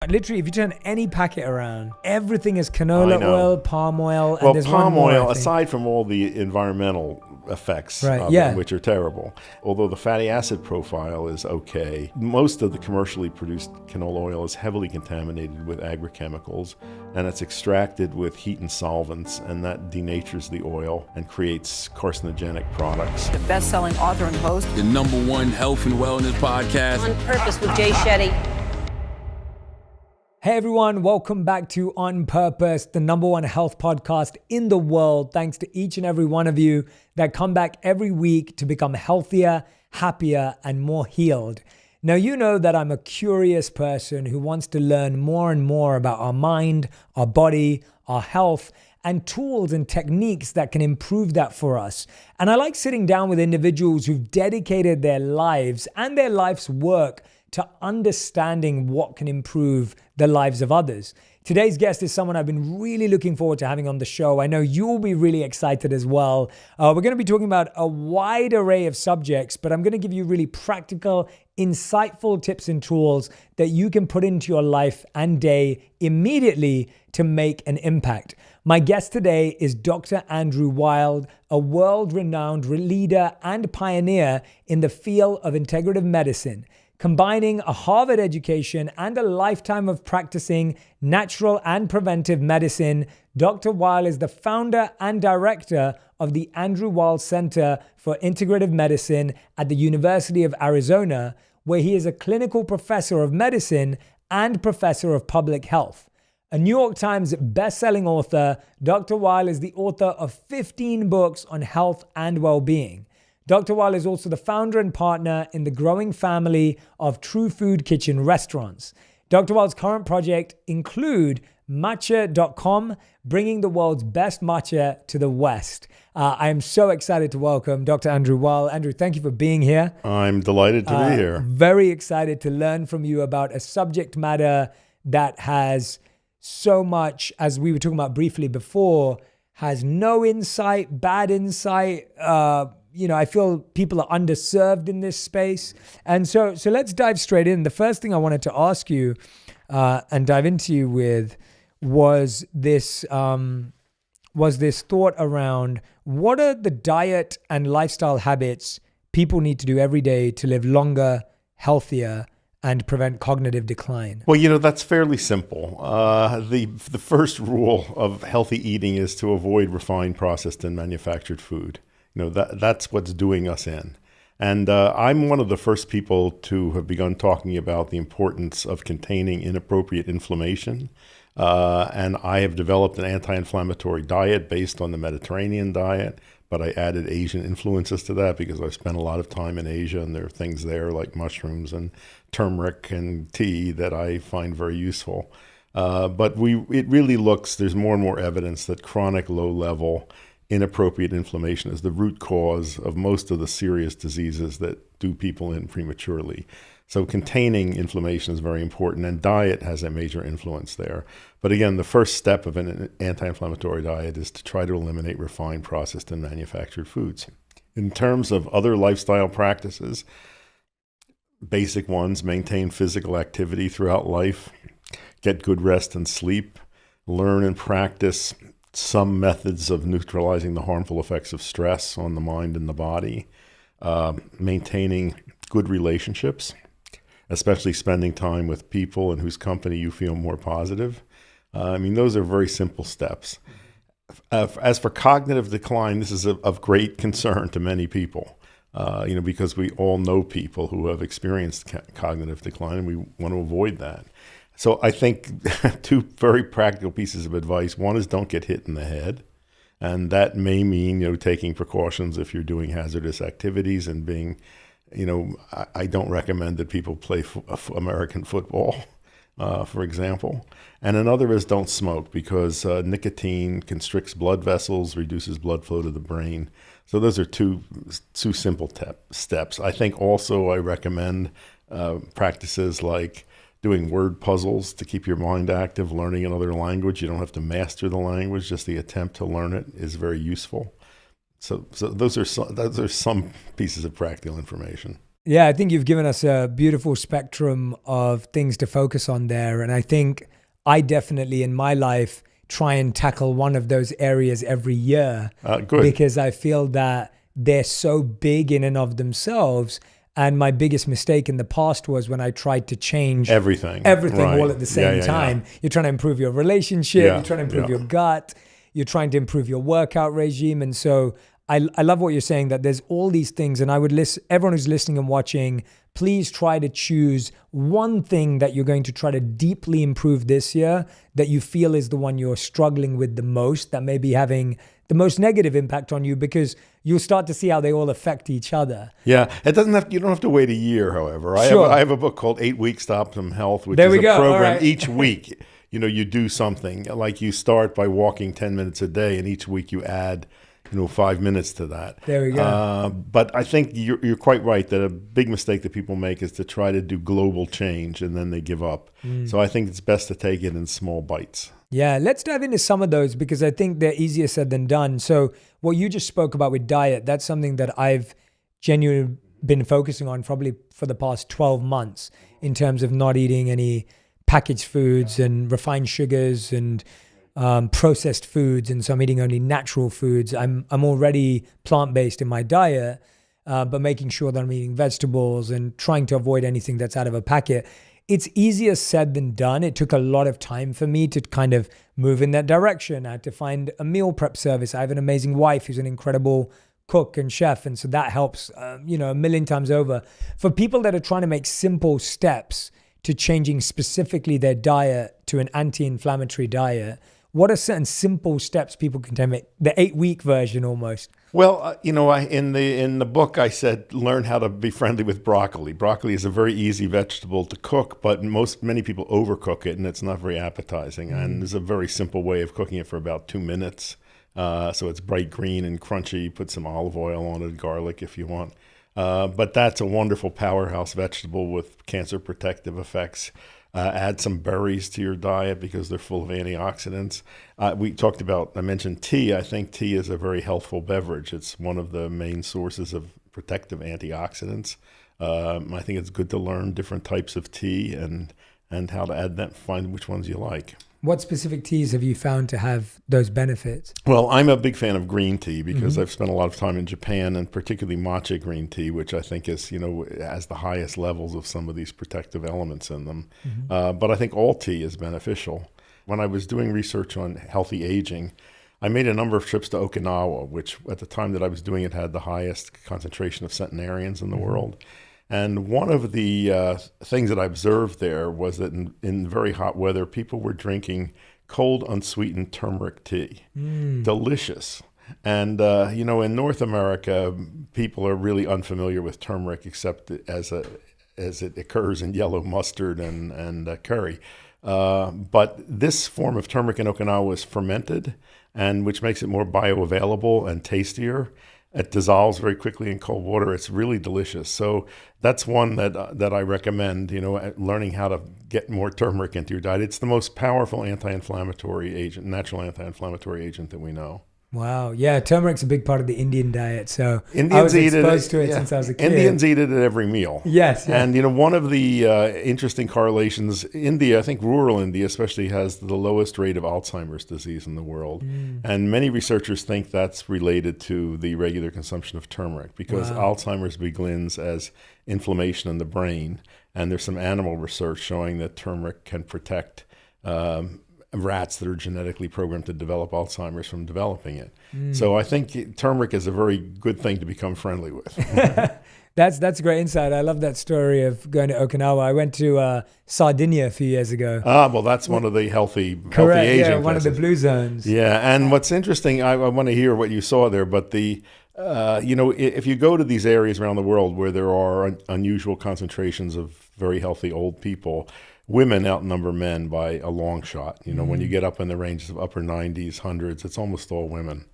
Literally, if you turn any packet around, everything is canola oil, palm oil, and well, there's palm one more, oil, aside from all the environmental effects right, of it, which are terrible, although the fatty acid profile is okay, most of the commercially produced canola oil is heavily contaminated with agrochemicals, and it's extracted with heat and solvents, and that denatures the oil and creates carcinogenic products. The best-selling author and host, the #1 health and wellness podcast, On Purpose with Jay Shetty. Hey everyone, welcome back to On Purpose, the #1 health podcast in the world. Thanks to each and every one of you that come back every week to become healthier, happier, and more healed. Now, you know that I'm a curious person who wants to learn more and more about our mind, our body, our health, and tools and techniques that can improve that for us. And I like sitting down with individuals who've dedicated their lives and their life's work to understanding what can improve the lives of others. Today's guest is someone I've been really looking forward to having on the show. I know you'll be really excited as well. We're going to be talking about a wide array of subjects, but I'm going to give you really practical, insightful tips and tools that you can put into your life and day immediately to make an impact. My guest today is Dr. Andrew Weil, a world-renowned leader and pioneer in the field of integrative medicine. Combining a Harvard education and a lifetime of practicing natural and preventive medicine, Dr. Weil is the founder and director of the Andrew Weil Center for Integrative Medicine at the University of Arizona, where he is a clinical professor of medicine and professor of public health. A New York Times best-selling author, Dr. Weil is the author of 15 books on health and well-being. Dr. Weil is also the founder and partner in the growing family of True Food Kitchen restaurants. Dr. Weil's current project include matcha.com, bringing the world's best matcha to the West. I am so excited to welcome Dr. Andrew Weil. Andrew, thank you for being here. I'm delighted to be here. Very excited to learn from you about a subject matter that has so much, as we were talking about briefly before, has no insight, bad insight. I feel people are underserved in this space. And so let's dive straight in. The first thing I wanted to ask you and dive into you with was this thought around what are the diet and lifestyle habits people need to do every day to live longer, healthier, and prevent cognitive decline? Well, that's fairly simple. The first rule of healthy eating is to avoid refined, processed, and manufactured food. That's what's doing us in. And I'm one of the first people to have begun talking about the importance of containing inappropriate inflammation. And I have developed an anti-inflammatory diet based on the Mediterranean diet, but I added Asian influences to that because I've spent a lot of time in Asia, and there are things there like mushrooms and turmeric and tea that I find very useful. But it really there's more and more evidence that chronic low-level inappropriate inflammation is the root cause of most of the serious diseases that do people in prematurely. So containing inflammation is very important, and diet has a major influence there. But again, the first step of an anti-inflammatory diet is to try to eliminate refined, processed, and manufactured foods. In terms of other lifestyle practices, basic ones: maintain physical activity throughout life, get good rest and sleep, learn and practice some methods of neutralizing the harmful effects of stress on the mind and the body, maintaining good relationships, especially spending time with people in whose company you feel more positive. Those are very simple steps. As for cognitive decline, this is of great concern to many people, because we all know people who have experienced cognitive decline, and we want to avoid that. So I think two very practical pieces of advice. One is don't get hit in the head. And that may mean, taking precautions if you're doing hazardous activities and being, I don't recommend that people play American football, for example. And another is don't smoke, because nicotine constricts blood vessels, reduces blood flow to the brain. So those are two simple steps. I think also I recommend practices like doing word puzzles to keep your mind active, learning another language. You don't have to master the language, just the attempt to learn it is very useful. So those are some pieces of practical information. Yeah, I think you've given us a beautiful spectrum of things to focus on there. And I think I definitely in my life try and tackle one of those areas every year Good. because I feel that they're so big in and of themselves. And my biggest mistake in the past was when I tried to change Everything all Right. at the same Yeah. time. You're trying to improve your relationship, Yeah, you're trying to improve yeah. your gut, you're trying to improve your workout regime. And so I love what you're saying, that there's all these things. And I would list everyone who's listening and watching, please try to choose one thing that you're going to try to deeply improve this year that you feel is the one you're struggling with the most, that may be having the most negative impact on you, because you'll start to see how they all affect each other. Yeah, it doesn't have. You don't have to wait a year. However, Sure. I have a book called 8 Weeks to Optimum Health, which There is we a go. All program. right. Each week, you do something. Like you start by walking 10 minutes a day, and each week you add 5 minutes to that. There we go. But I think you're quite right that a big mistake that people make is to try to do global change and then they give up. So I think it's best to take it in small bites. Yeah, let's dive into some of those because I think they're easier said than done. So what you just spoke about with diet, that's something that I've genuinely been focusing on probably for the past 12 months in terms of not eating any packaged foods and refined sugars and processed foods. And so I'm eating only natural foods. I'm already plant-based in my diet, but making sure that I'm eating vegetables and trying to avoid anything that's out of a packet. It's easier said than done. It took a lot of time for me to kind of move in that direction. I had to find a meal prep service. I have an amazing wife who's an incredible cook and chef. And so that helps, a million times over. For people that are trying to make simple steps to changing specifically their diet to an anti-inflammatory diet, what are certain simple steps people can take? The 8-week version almost. Well, in the book I said learn how to be friendly with broccoli. Broccoli is a very easy vegetable to cook, but many people overcook it, and it's not very appetizing. And there's a very simple way of cooking it for about 2 minutes. So it's bright green and crunchy. Put some olive oil on it, garlic if you want. But that's a wonderful powerhouse vegetable with cancer protective effects. Add some berries to your diet because they're full of antioxidants. I mentioned tea. I think tea is a very healthful beverage. It's one of the main sources of protective antioxidants. I think it's good to learn different types of tea and how to add them, find which ones you like. What specific teas have you found to have those benefits? Well, I'm a big fan of green tea because I've spent a lot of time in Japan, and particularly matcha green tea, which I think is, has the highest levels of some of these protective elements in them. But I think all tea is beneficial. When I was doing research on healthy aging, I made a number of trips to Okinawa, which at the time that I was doing it had the highest concentration of centenarians in the world. And one of the things that I observed there was that in very hot weather, people were drinking cold, unsweetened turmeric tea. Delicious. And, in North America, people are really unfamiliar with turmeric except as it occurs in yellow mustard and curry. But this form of turmeric in Okinawa is fermented, and which makes it more bioavailable and tastier. It dissolves very quickly in cold water. It's really delicious. So that's one that I recommend, learning how to get more turmeric into your diet. It's the most powerful anti-inflammatory agent, natural anti-inflammatory agent that we know. Wow. Yeah, turmeric's a big part of the Indian diet. So Indians I was eat exposed to it since I was a kid. Indians eat it at every meal. Yes. Yeah. And, one of the interesting correlations, India, I think rural India especially, has the lowest rate of Alzheimer's disease in the world. And many researchers think that's related to the regular consumption of turmeric because Alzheimer's begins as inflammation in the brain. And there's some animal research showing that turmeric can protect rats that are genetically programmed to develop Alzheimer's from developing it. So I think turmeric is a very good thing to become friendly with. That's a great insight. I love that story of going to Okinawa. I went to Sardinia a few years ago. Well, that's one of the healthy aging Yeah, one places. of the blue zones. Yeah, and what's interesting, I want to hear what you saw there, but if you go to these areas around the world where there are unusual concentrations of very healthy old people, women outnumber men by a long shot. When you get up in the ranges of upper 90s, hundreds, it's almost all women.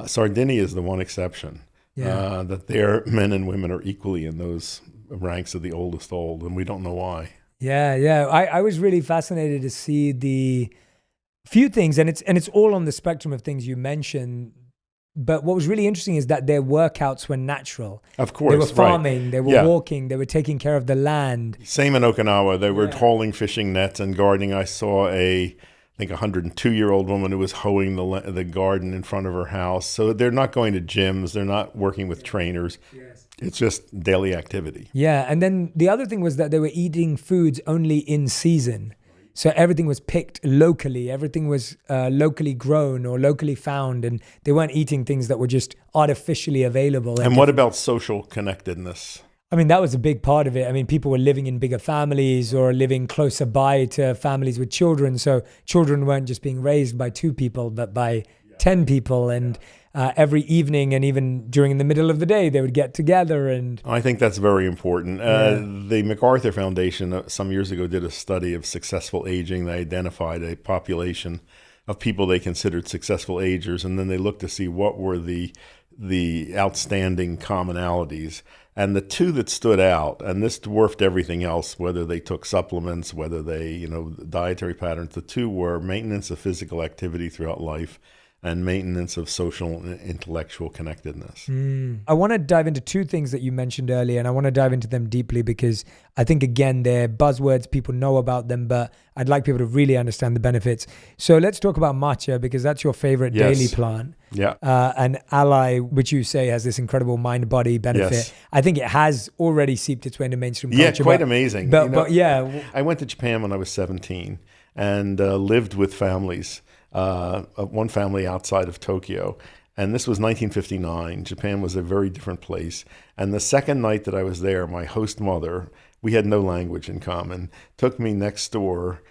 Sardinia is the one exception. That their men and women are equally in those ranks of the oldest old, and we don't know why. Yeah. I was really fascinated to see the few things, and it's all on the spectrum of things you mentioned. But what was really interesting is that their workouts were natural. Of course, they were right. farming, they were Yeah. walking, they were taking care of the land. Same in Okinawa. They were Yeah. hauling fishing nets and gardening. I saw I think 102-year-old woman who was hoeing the garden in front of her house. So they're not going to gyms. They're not working with trainers. Yes. It's just daily activity. Yeah, and then the other thing was that they were eating foods only in season. So everything was picked locally. Everything was locally grown or locally found, and they weren't eating things that were just artificially available. And what about social connectedness? I mean, that was a big part of it. I mean, people were living in bigger families or living closer by to families with children. So children weren't just being raised by 2 people, but by 10 people. And every evening and even during the middle of the day, they would get together. And I think that's very important. The MacArthur Foundation some years ago did a study of successful aging. They identified a population of people they considered successful agers, and then they looked to see what were the outstanding commonalities. And the 2 that stood out, and this dwarfed everything else, whether they took supplements, whether they, dietary patterns, the 2 were maintenance of physical activity throughout life and maintenance of social and intellectual connectedness. I want to dive into 2 things that you mentioned earlier, and I want to dive into them deeply because I think, again, they're buzzwords. People know about them, but I'd like people to really understand the benefits. So let's talk about matcha, because that's your favorite daily plant. Yeah. And ally, which you say has this incredible mind-body benefit. Yes. I think it has already seeped its way into mainstream culture. Yeah, quite amazing. But yeah. I went to Japan when I was 17 and lived with families. One family outside of Tokyo. And this was 1959. Japan was a very different place. And the second night that I was there, my host mother, we had no language in common, took me next door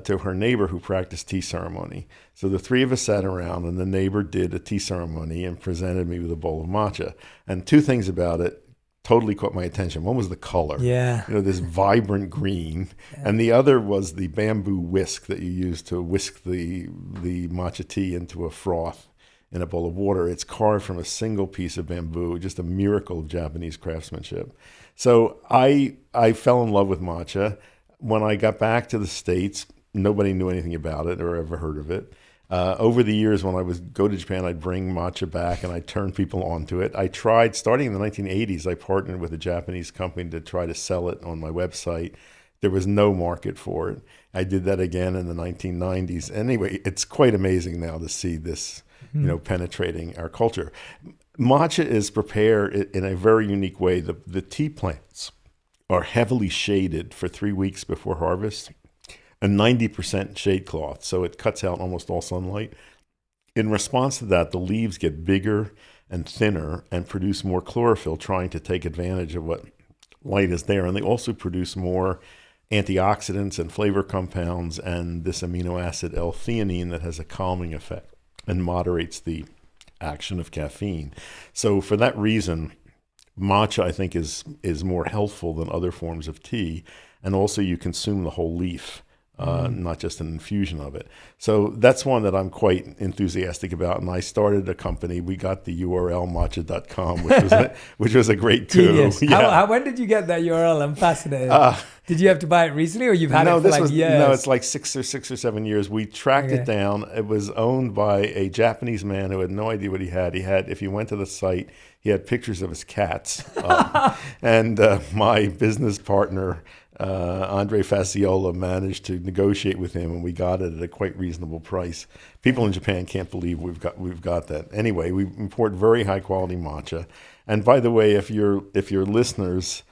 to her neighbor who practiced tea ceremony. So the 3 of us sat around and the neighbor did a tea ceremony and presented me with a bowl of matcha. And 2 things about it totally caught my attention. One was the color, this vibrant green, and the other was the bamboo whisk that you use to whisk the matcha tea into a froth in a bowl of water. It's carved from a single piece of bamboo, just a miracle of Japanese craftsmanship. So I fell in love with matcha. When I got back to the States, nobody knew anything about it or ever heard of it. Over the years, when I would go to Japan, I'd bring matcha back and I'd turn people onto it. I tried, starting in the 1980s, I partnered with a Japanese company to try to sell it on my website. There was no market for it. I did that again in the 1990s. Anyway, it's quite amazing now to see this, penetrating our culture. Matcha is prepared in a very unique way. The tea plants are heavily shaded for 3 weeks before harvest. A 90% shade cloth, so it cuts out almost all sunlight. In response to that, the leaves get bigger and thinner and produce more chlorophyll, trying to take advantage of what light is there. And they also produce more antioxidants and flavor compounds and this amino acid L-theanine that has a calming effect and moderates the action of caffeine. So for that reason, matcha, I think, is more healthful than other forms of tea. And also you consume the whole leaf. Not just an infusion of it. So that's one that I'm quite enthusiastic about. And I started a company. We got the URL matcha.com, which was a great tool. Yeah. When did you get that URL? I'm fascinated. Did you have to buy it recently, or you've had it for years? No, it's like 6 or 7 years. We tracked it down. It was owned by a Japanese man who had no idea what he had. If you went to the site, he had pictures of his cats. And my business partner, Andre Fasciola, managed to negotiate with him, and we got it at a quite reasonable price. People in Japan can't believe we've got that. Anyway, we import very high quality matcha. And by the way, if your listeners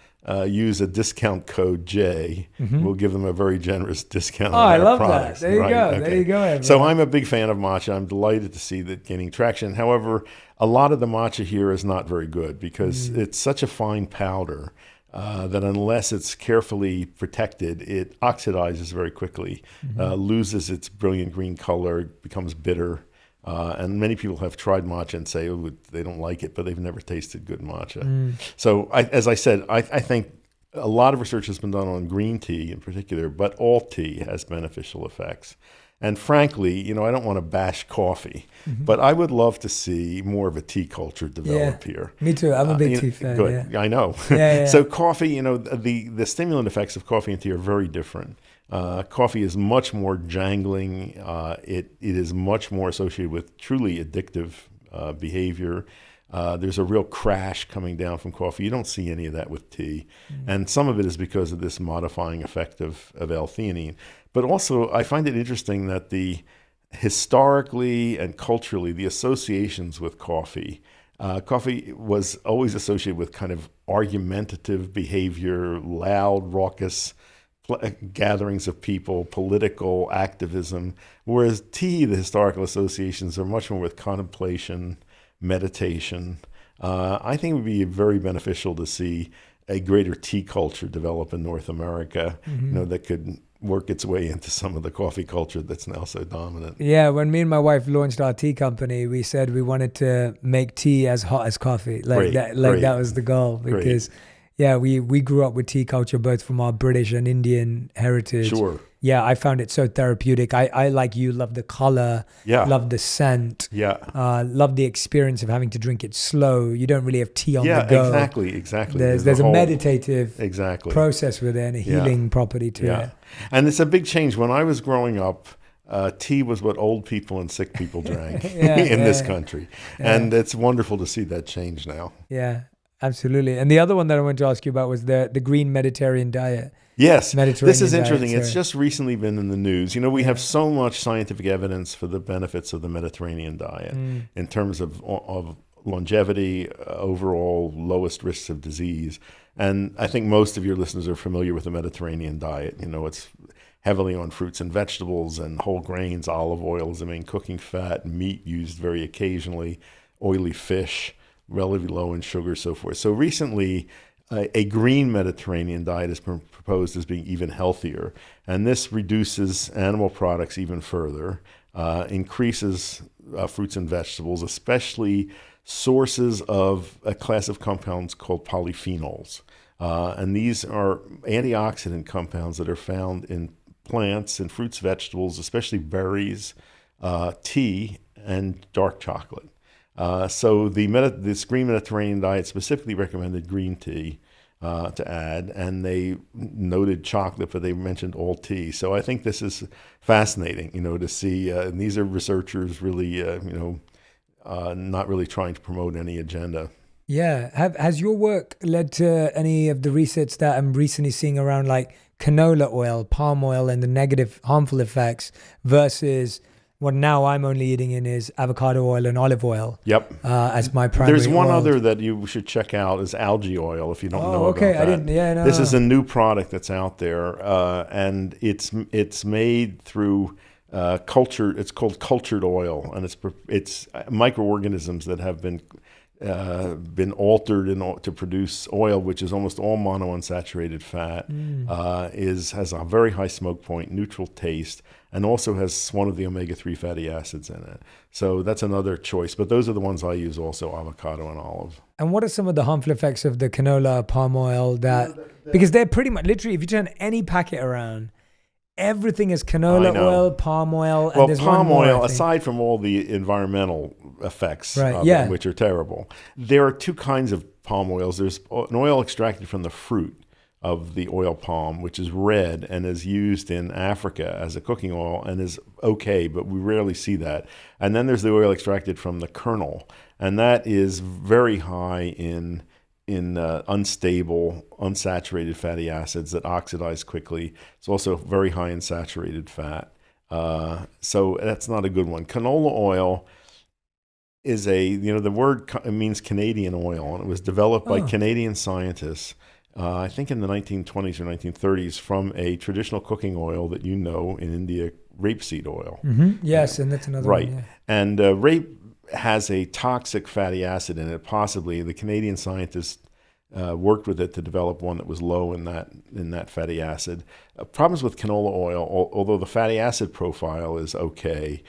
use a discount code J, we'll give them a very generous discount on I our love products. that. There you go. Okay. There you go. Everyone. So I'm a big fan of matcha. I'm delighted to see that gaining traction. However, a lot of the matcha here is not very good because it's such a fine powder that unless it's carefully protected, it oxidizes very quickly, loses its brilliant green color, becomes bitter. And many people have tried matcha and say, oh, they don't like it, but they've never tasted good matcha. So as I said, I think a lot of research has been done on green tea in particular, but all tea has beneficial effects. And frankly, I don't want to bash coffee, but I would love to see more of a tea culture develop here. Me too. I'm a big tea fan. Good. Yeah. I know. Yeah. So coffee, the stimulant effects of coffee and tea are very different. Coffee is much more jangling. It is much more associated with truly addictive behavior. There's a real crash coming down from coffee. You don't see any of that with tea. And some of it is because of this modifying effect of L-theanine. But also, I find it interesting that historically and culturally, the associations with coffee was always associated with kind of argumentative behavior, loud, raucous gatherings of people, political activism, whereas tea, the historical associations are much more with contemplation, meditation. I think it would be very beneficial to see a greater tea culture develop in North America, that could work its way into some of the coffee culture that's now so dominant. Yeah, when me and my wife launched our tea company, we said we wanted to make tea as hot as coffee. Like that was the goal, because we grew up with tea culture both from our British and Indian heritage. Sure. Yeah, I found it so therapeutic. I like you, love the color, love the scent, love the experience of having to drink it slow. You don't really have tea on the go. Yeah, exactly. There's a meditative process with it and a healing property to it. And it's a big change. When I was growing up, tea was what old people and sick people drank in this country. Yeah. And it's wonderful to see that change now. Yeah, absolutely. And the other one that I wanted to ask you about was the green Mediterranean diet. Yes, this is interesting. It's just recently been in the news. We have so much scientific evidence for the benefits of the Mediterranean diet in terms of longevity, overall lowest risks of disease. And I think most of your listeners are familiar with the Mediterranean diet. It's heavily on fruits and vegetables and whole grains. Olive oil is the main cooking fat, meat used very occasionally, oily fish, relatively low in sugar, so forth. So recently, a green Mediterranean diet has been proposed as being even healthier. And this reduces animal products even further, increases fruits and vegetables, especially sources of a class of compounds called polyphenols. And these are antioxidant compounds that are found in plants and fruits, vegetables, especially berries, tea, and dark chocolate. So this green Mediterranean diet specifically recommended green tea to add, and they noted chocolate, but they mentioned all tea. So I think this is fascinating, to see. And these are researchers really, not really trying to promote any agenda. Yeah. Has your work led to any of the research that I'm recently seeing around like canola oil, palm oil, and the negative harmful effects versus what now I'm only eating in is avocado oil and olive oil. Yep. As my primary There's one oil. other that you should check out is algae oil, if you don't know okay. about that. I didn't. Yeah, no. This is a new product that's out there, and it's made through culture. It's called cultured oil, and it's microorganisms that have been altered to produce oil, which is almost all monounsaturated fat, has a very high smoke point, neutral taste, and also has one of the omega-3 fatty acids in it. So that's another choice. But those are the ones I use also, avocado and olive. And what are some of the harmful effects of the canola, palm oil? Because they're pretty much, literally, if you turn any packet around, everything is canola oil, palm oil, and there's palm one more, oil, aside from all the environmental effects, which are terrible, there are two kinds of palm oils. There's an oil extracted from the fruit of the oil palm, which is red and is used in Africa as a cooking oil and is okay, but we rarely see that. And then there's the oil extracted from the kernel, and that is very high in unstable, unsaturated fatty acids that oxidize quickly. It's also very high in saturated fat. So that's not a good one. Canola oil is the word means Canadian oil, and it was developed by Canadian scientists, I think in the 1920s or 1930s, from a traditional cooking oil that in India, rapeseed oil. Mm-hmm. Yes, and that's another one. Yeah. And rape has a toxic fatty acid in it, possibly. The Canadian scientists worked with it to develop one that was low in that fatty acid. Problems with canola oil, although the fatty acid profile is okay,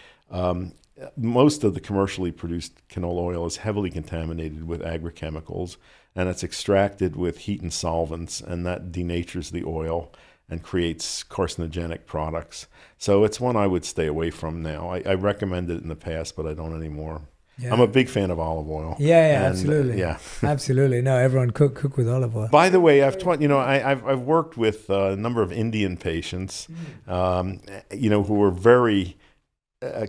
most of the commercially produced canola oil is heavily contaminated with agrochemicals, and it's extracted with heat and solvents, and that denatures the oil and creates carcinogenic products. So it's one I would stay away from now. I recommended it in the past, but I don't anymore. Yeah. I'm a big fan of olive oil. Yeah, absolutely. Absolutely. No, everyone cook with olive oil. By the way, I've taught. I've worked with a number of Indian patients, who are very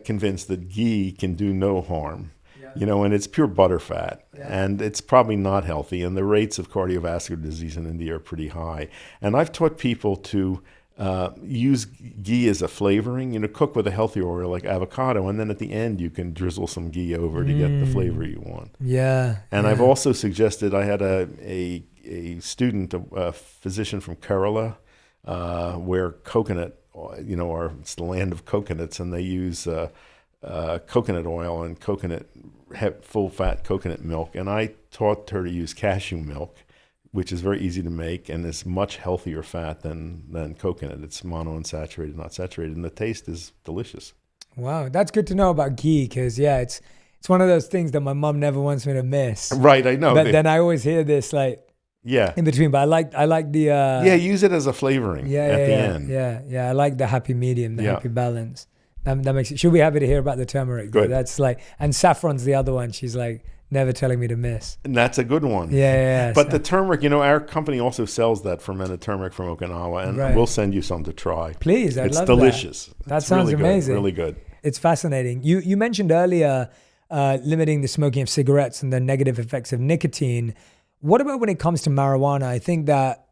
convinced that ghee can do no harm. and it's pure butter fat, and it's probably not healthy. And the rates of cardiovascular disease in India are pretty high. And I've taught people to use ghee as a flavoring, cook with a healthy oil like avocado, and then at the end you can drizzle some ghee over to get the flavor you want. Yeah. And I've also suggested, I had a student, a physician from Kerala, where coconut, it's the land of coconuts, and they use coconut oil and full fat coconut milk. And I taught her to use cashew milk, which is very easy to make and is much healthier fat than coconut. It's monounsaturated, not saturated, and the taste is delicious. Wow, that's good to know about ghee, because it's one of those things that my mom never wants me to miss. Right, I know. But then I always hear this in between. But I like the use it as a flavoring at the end. Yeah. I like the happy medium, the happy balance. That makes it. She'll be happy to hear about the turmeric. Good. That's and saffron's the other one. She's never telling me to miss. And that's a good one. Yeah. But the turmeric, our company also sells that fermented turmeric from Okinawa, and we'll send you some to try. Please, I'd it's love delicious. That sounds really amazing. Good, really good. It's fascinating. You mentioned earlier limiting the smoking of cigarettes and the negative effects of nicotine. What about when it comes to marijuana? I think that,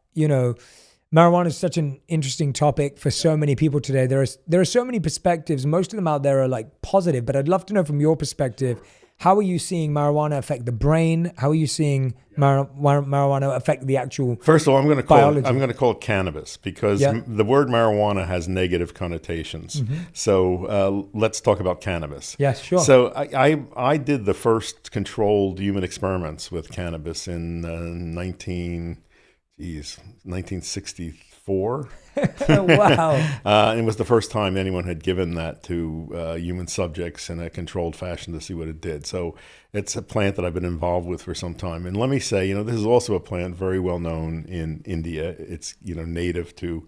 marijuana is such an interesting topic for so many people today. There are so many perspectives. Most of them out there are positive, but I'd love to know from your perspective, how are you seeing marijuana affect the brain? How are you seeing marijuana affect the actual First of all, I'm going to call it cannabis, because the word marijuana has negative connotations. Mm-hmm. So let's talk about cannabis. Yes, sure. So I did the first controlled human experiments with cannabis in 1964. Wow. It was the first time anyone had given that to human subjects in a controlled fashion to see what it did. So it's a plant that I've been involved with for some time. And let me say, this is also a plant very well known in India. It's, native to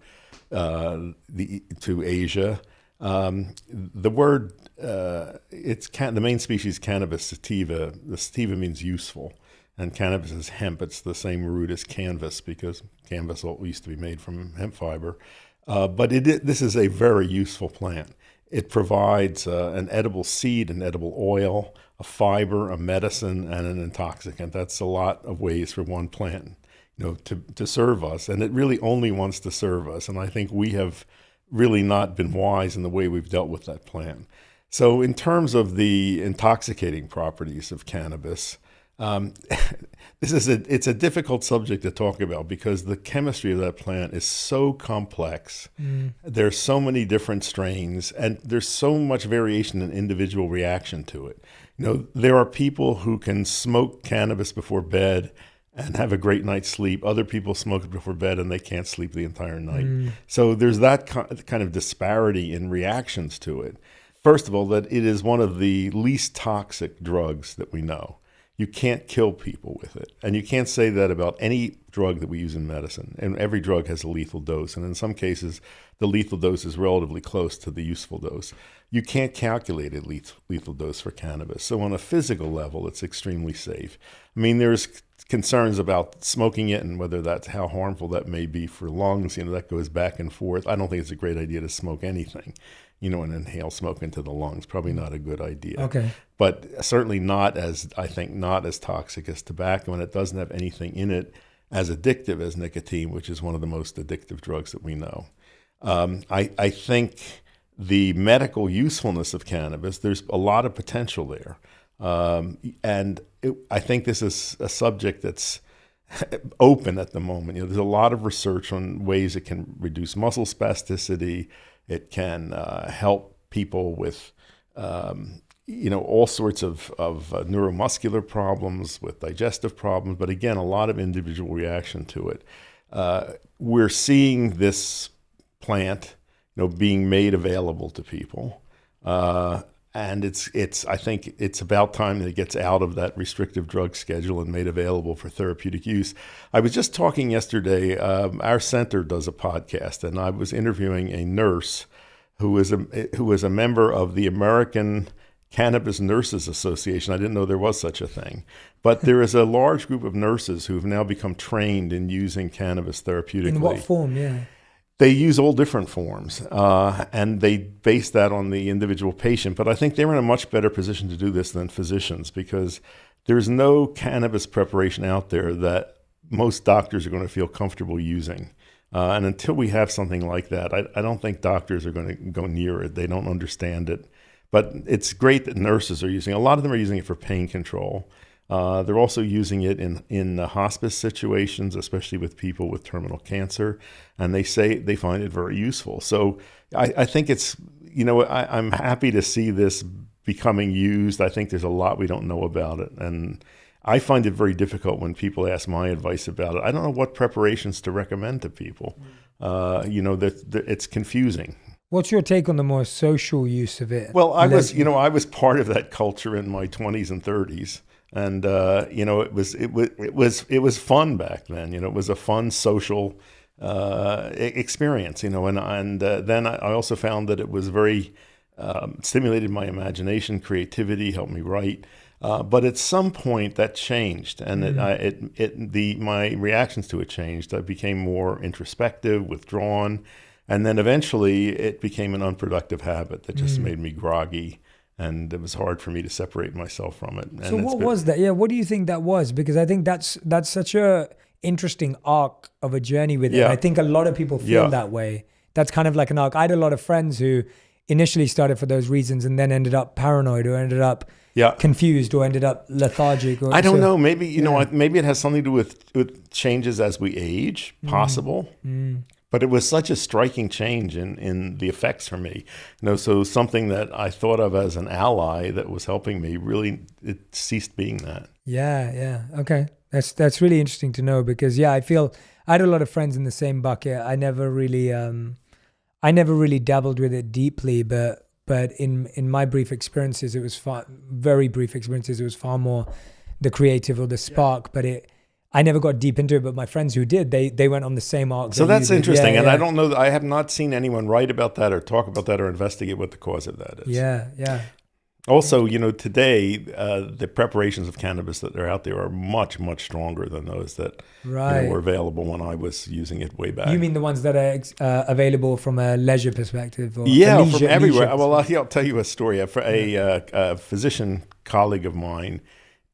Asia. The word, the main species, Cannabis sativa. The sativa means useful. And cannabis is hemp. It's the same root as canvas, because canvas used to be made from hemp fiber. But this is a very useful plant. It provides an edible seed, an edible oil, a fiber, a medicine, and an intoxicant. That's a lot of ways for one plant, to serve us. And it really only wants to serve us. And I think we have really not been wise in the way we've dealt with that plant. So in terms of the intoxicating properties of cannabis, it's a difficult subject to talk about, because the chemistry of that plant is so complex. There's so many different strains, and there's so much variation in individual reaction to it. There are people who can smoke cannabis before bed and have a great night's sleep. Other people smoke it before bed and they can't sleep the entire night. So there's that kind of disparity in reactions to it. First of all, that it is one of the least toxic drugs that we know. You can't kill people with it. And you can't say that about any drug that we use in medicine. And every drug has a lethal dose. And in some cases, the lethal dose is relatively close to the useful dose. You can't calculate a lethal dose for cannabis. So on a physical level, it's extremely safe. I mean, there's concerns about smoking it and whether that's how harmful that may be for lungs. That goes back and forth. I don't think it's a great idea to smoke anything, and inhale smoke into the lungs. Probably not a good idea. Okay. But certainly not as toxic as tobacco, and it doesn't have anything in it as addictive as nicotine, which is one of the most addictive drugs that we know. I think the medical usefulness of cannabis, there's a lot of potential there. I think this is a subject that's open at the moment. There's a lot of research on ways it can reduce muscle spasticity. It can help people with all sorts of neuromuscular problems, with digestive problems, but again, a lot of individual reaction to it. We're seeing this plant, being made available to people. And I think it's about time that it gets out of that restrictive drug schedule and made available for therapeutic use. I was just talking yesterday, our center does a podcast, and I was interviewing a nurse who was a member of the American Cannabis Nurses Association. I didn't know there was such a thing. But there is a large group of nurses who have now become trained in using cannabis therapeutically. In what form, yeah? They use all different forms, and they base that on the individual patient. But I think they're in a much better position to do this than physicians, because there's no cannabis preparation out there that most doctors are going to feel comfortable using. And until we have something like that, I don't think doctors are going to go near it. They don't understand it. But it's great that nurses are using it. A lot of them are using it for pain control. They're also using it in hospice situations, especially with people with terminal cancer, and they say they find it very useful. So I think it's, I'm happy to see this becoming used. I think there's a lot we don't know about it, and I find it very difficult when people ask my advice about it. I don't know what preparations to recommend to people. That it's confusing. What's your take on the more social use of it? Well, I was part of that culture in my 20s and 30s. And it was fun back then. It was a fun social experience. And then I also found that it was very stimulated my imagination, creativity, helped me write. But at some point that changed, and my reactions to it changed. I became more introspective, withdrawn, and then eventually it became an unproductive habit that just made me groggy. And it was hard for me to separate myself from it. And so what was that? Yeah, what do you think that was? Because I think that's such a interesting arc of a journey with it. I think a lot of people feel that way. That's kind of like an arc. I had a lot of friends who initially started for those reasons and then ended up paranoid or ended up confused or ended up lethargic. I don't know. Maybe, maybe it has something to do with changes as we age, possible. But it was such a striking change in the effects for me. So something that I thought of as an ally that was helping me, really, it ceased being that. Yeah. Okay. That's really interesting to know, because I feel I had a lot of friends in the same bucket. I never really dabbled with it deeply, but in my brief experiences, it was very brief experiences. It was far more the creative or the spark, but I never got deep into it, but my friends who did, they went on the same arc. So that's interesting. And I don't know, I have not seen anyone write about that or talk about that or investigate what the cause of that is. Yeah. Also, today, the preparations of cannabis that are out there are much, much stronger than those that were available when I was using it way back. You mean the ones that are available from a leisure perspective? Or from everywhere. Well, I'll tell you a story. A physician colleague of mine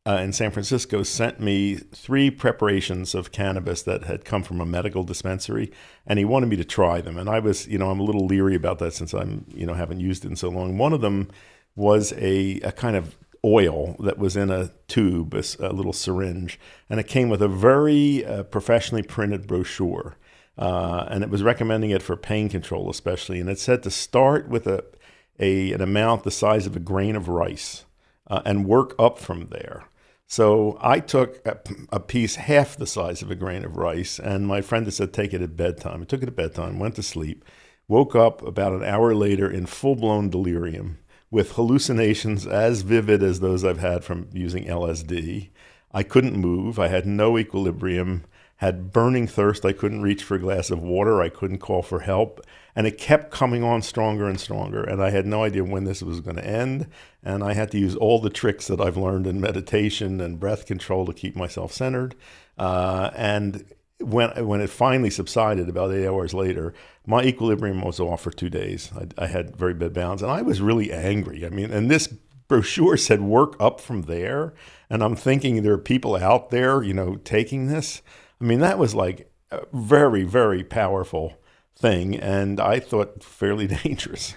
in San Francisco sent me 3 preparations of cannabis that had come from a medical dispensary, and he wanted me to try them. And I was, I'm a little leery about that since I'm, haven't used it in so long. One of them was a kind of oil that was in a tube, a little syringe, and it came with a very professionally printed brochure. And it was recommending it for pain control especially. And it said to start with an amount the size of a grain of rice and work up from there. So I took a piece half the size of a grain of rice, and my friend had said, take it at bedtime. I took it at bedtime, went to sleep, woke up about an hour later in full-blown delirium with hallucinations as vivid as those I've had from using LSD. I couldn't move. I had no equilibrium, had burning thirst. I couldn't reach for a glass of water. I couldn't call for help. And it kept coming on stronger and stronger. And I had no idea when this was going to end. And I had to use all the tricks that I've learned in meditation and breath control to keep myself centered. And when it finally subsided about 8 hours later, my equilibrium was off for 2 days. I had very bad balance. And I was really angry. I mean, and this brochure said work up from there. And I'm thinking there are people out there, taking this. I mean, that was like a very, very powerful thing, and I thought fairly dangerous.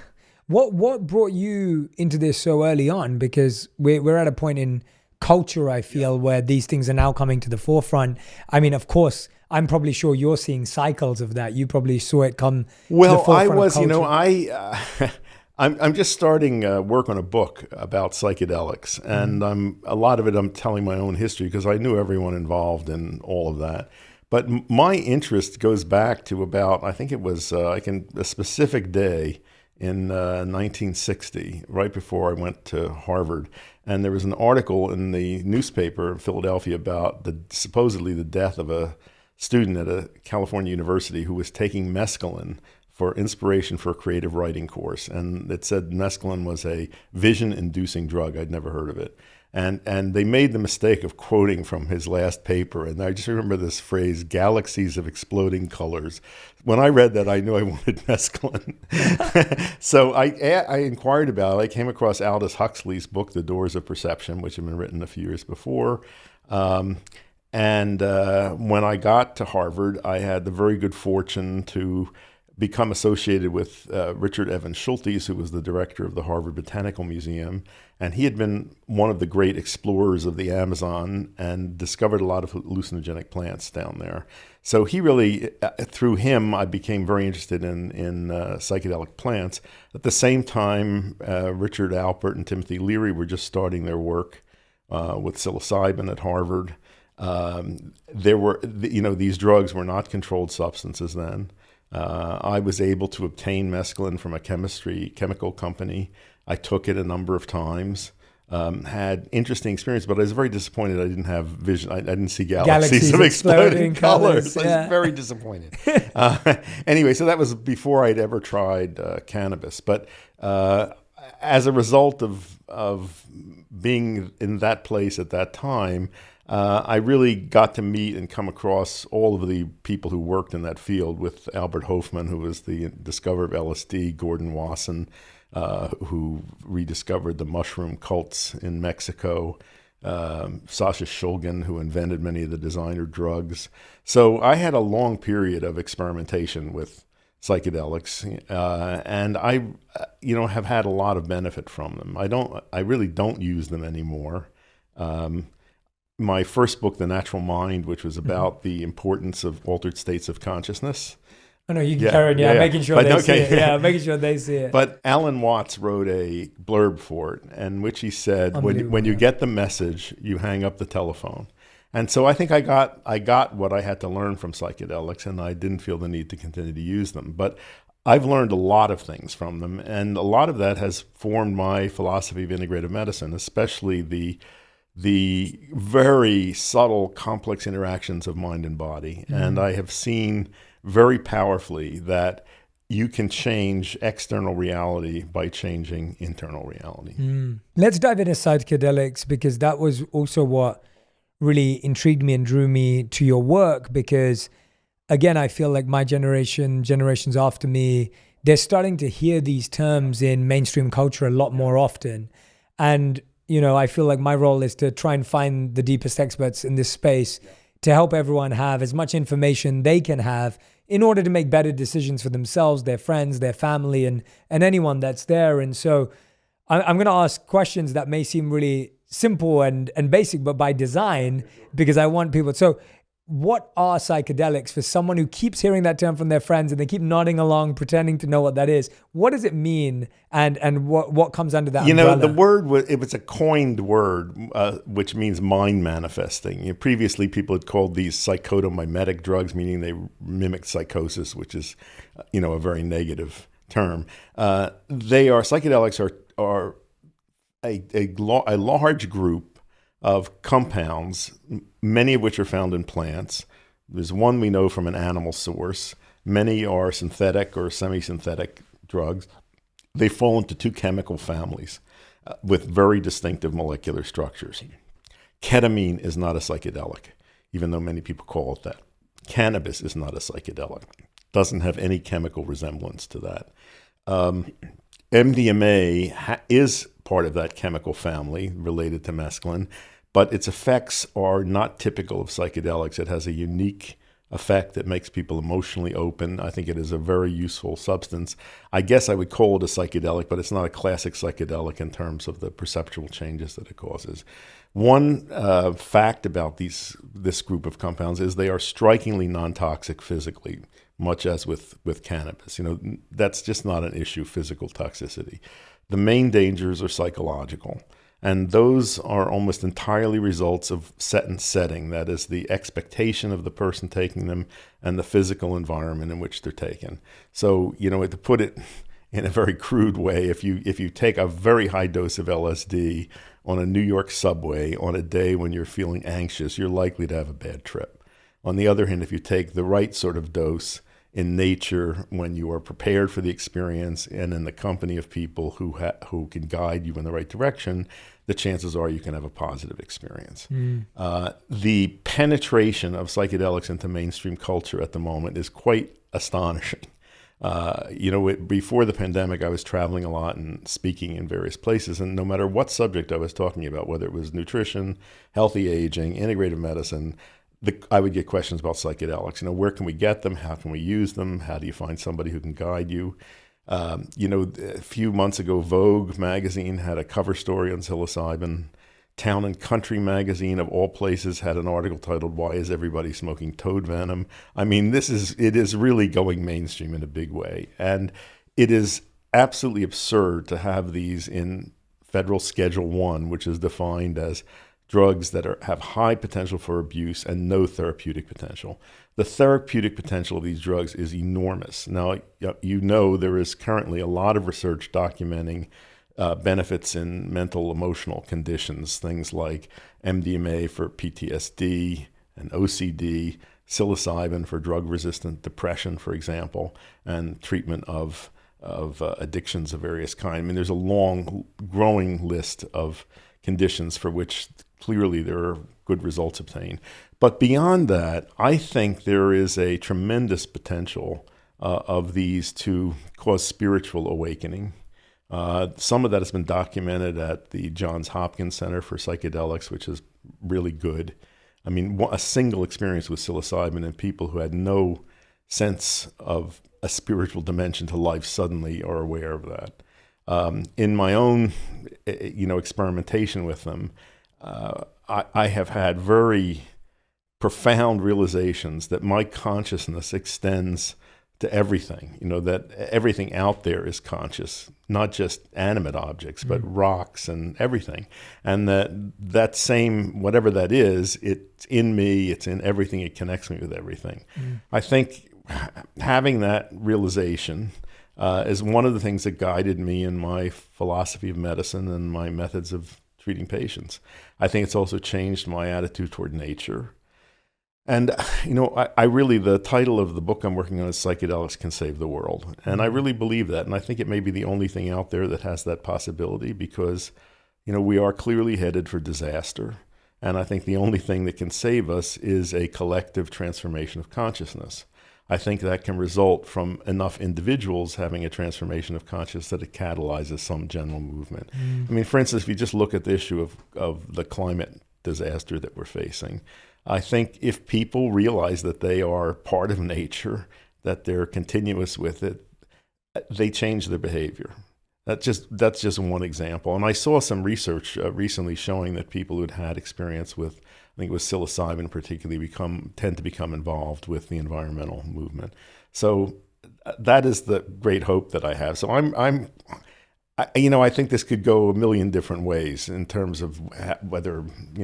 What brought you into this so early on? Because we're at a point in culture, I feel, where these things are now coming to the forefront. I mean, of course, I'm probably sure you're seeing cycles of that. You probably saw it come to the forefront. Well, I was, I'm just starting work on a book about psychedelics, and a lot of it I'm telling my own history because I knew everyone involved in all of that. But my interest goes back to about, I think it was a specific day in 1960, right before I went to Harvard. And there was an article in the newspaper in Philadelphia about supposedly the death of a student at a California university who was taking mescaline for inspiration for a creative writing course. And it said mescaline was a vision-inducing drug. I'd never heard of it. And they made the mistake of quoting from his last paper. And I just remember this phrase, galaxies of exploding colors. When I read that, I knew I wanted mescaline. So I inquired about it. I came across Aldous Huxley's book, The Doors of Perception, which had been written a few years before. And when I got to Harvard, I had the very good fortune to become associated with Richard Evans Schultes, who was the director of the Harvard Botanical Museum. And he had been one of the great explorers of the Amazon and discovered a lot of hallucinogenic plants down there. So he really, through him, I became very interested in psychedelic plants. At the same time, Richard Alpert and Timothy Leary were just starting their work with psilocybin at Harvard. There were, these drugs were not controlled substances then. I was able to obtain mescaline from a chemical company. I took it a number of times, had interesting experience, but I was very disappointed I didn't have vision. I didn't see galaxies of exploding colors. Yeah. I was very disappointed. Anyway, so that was before I'd ever tried cannabis. But as a result of being in that place at that time, I really got to meet and come across all of the people who worked in that field, with Albert Hofmann, who was the discoverer of LSD, Gordon Wasson, who rediscovered the mushroom cults in Mexico, Sasha Shulgin, who invented many of the designer drugs. So I had a long period of experimentation with psychedelics, and I, have had a lot of benefit from them. I really don't use them anymore. My first book, The Natural Mind, which was about the importance of altered states of consciousness. Oh, no, you can carry on. Making sure they see it. Yeah, making sure they see it. But Alan Watts wrote a blurb for it, in which he said, when you get the message, you hang up the telephone. And so I think I got what I had to learn from psychedelics, and I didn't feel the need to continue to use them. But I've learned a lot of things from them, and a lot of that has formed my philosophy of integrative medicine, especially the very subtle, complex interactions of mind and body. And I have seen very powerfully that you can change external reality by changing internal reality. Let's dive into psychedelics, because that was also what really intrigued me and drew me to your work, because again, I feel like my generation, generations after me, they're starting to hear these terms in mainstream culture a lot more often. And I feel like my role is to try and find the deepest experts in this space to help everyone have as much information they can have in order to make better decisions for themselves, their friends, their family, and anyone that's there. And so I'm going to ask questions that may seem really simple and basic, but by design, because I want people. So what are psychedelics for someone who keeps hearing that term from their friends and they keep nodding along, pretending to know what that is? What does it mean, and what comes under that umbrella? The word it was a coined word, which means mind manifesting. Previously, people had called these psychotomimetic drugs, meaning they mimic psychosis, which is, a very negative term. Psychedelics are a large group of compounds, many of which are found in plants. There's one we know from an animal source. Many are synthetic or semi-synthetic drugs. They fall into two chemical families with very distinctive molecular structures. Ketamine is not a psychedelic, even though many people call it that. Cannabis is not a psychedelic. Doesn't have any chemical resemblance to that. MDMA is part of that chemical family related to mescaline, but its effects are not typical of psychedelics. It has a unique effect that makes people emotionally open. I think it is a very useful substance. I guess I would call it a psychedelic, but it's not a classic psychedelic in terms of the perceptual changes that it causes. One fact about this group of compounds is they are strikingly non-toxic physically, much as with cannabis. That's just not an issue, physical toxicity. The main dangers are psychological, and those are almost entirely results of set and setting. That is, the expectation of the person taking them and the physical environment in which they're taken. So, to put it in a very crude way, if you take a very high dose of LSD on a New York subway on a day when you're feeling anxious, you're likely to have a bad trip. On the other hand, if you take the right sort of dose in nature, when you are prepared for the experience and in the company of people who can guide you in the right direction, the chances are you can have a positive experience. The penetration of psychedelics into mainstream culture at the moment is quite astonishing. Before the pandemic, I was traveling a lot and speaking in various places, and no matter what subject I was talking about, whether it was nutrition, healthy aging, integrative medicine, I would get questions about psychedelics. Where can we get them? How can we use them? How do you find somebody who can guide you? A few months ago, Vogue magazine had a cover story on psilocybin. Town and Country magazine, of all places, had an article titled "Why is Everybody Smoking Toad Venom?" I mean, it is really going mainstream in a big way. And it is absolutely absurd to have these in federal Schedule 1, which is defined as drugs that have high potential for abuse and no therapeutic potential. The therapeutic potential of these drugs is enormous. Now, there is currently a lot of research documenting benefits in mental emotional conditions, things like MDMA for PTSD and OCD, psilocybin for drug-resistant depression, for example, and treatment of addictions of various kinds. I mean, there's a long, growing list of conditions for which clearly there are good results obtained. But beyond that, I think there is a tremendous potential of these to cause spiritual awakening. Some of that has been documented at the Johns Hopkins Center for Psychedelics, which is really good. I mean, a single experience with psilocybin in people who had no sense of a spiritual dimension to life suddenly are aware of that. In my own, experimentation with them, I have had very profound realizations that my consciousness extends to everything, that everything out there is conscious, not just animate objects, but rocks and everything. And that same, whatever that is, it's in me, it's in everything, it connects me with everything. I think having that realization is one of the things that guided me in my philosophy of medicine and my methods of treating patients. I think it's also changed my attitude toward nature. And, I really, the title of the book I'm working on is Psychedelics Can Save the World. And I really believe that. And I think it may be the only thing out there that has that possibility because, we are clearly headed for disaster. And I think the only thing that can save us is a collective transformation of consciousness. I think that can result from enough individuals having a transformation of consciousness that it catalyzes some general movement. I mean, for instance, if you just look at the issue of the climate disaster that we're facing, I think if people realize that they are part of nature, that they're continuous with it, they change their behavior. That's just one example. And I saw some research recently showing that people who'd had experience with, I think it was psilocybin particularly, tend to become involved with the environmental movement. So that is the great hope that I have. So I think this could go a million different ways in terms of whether,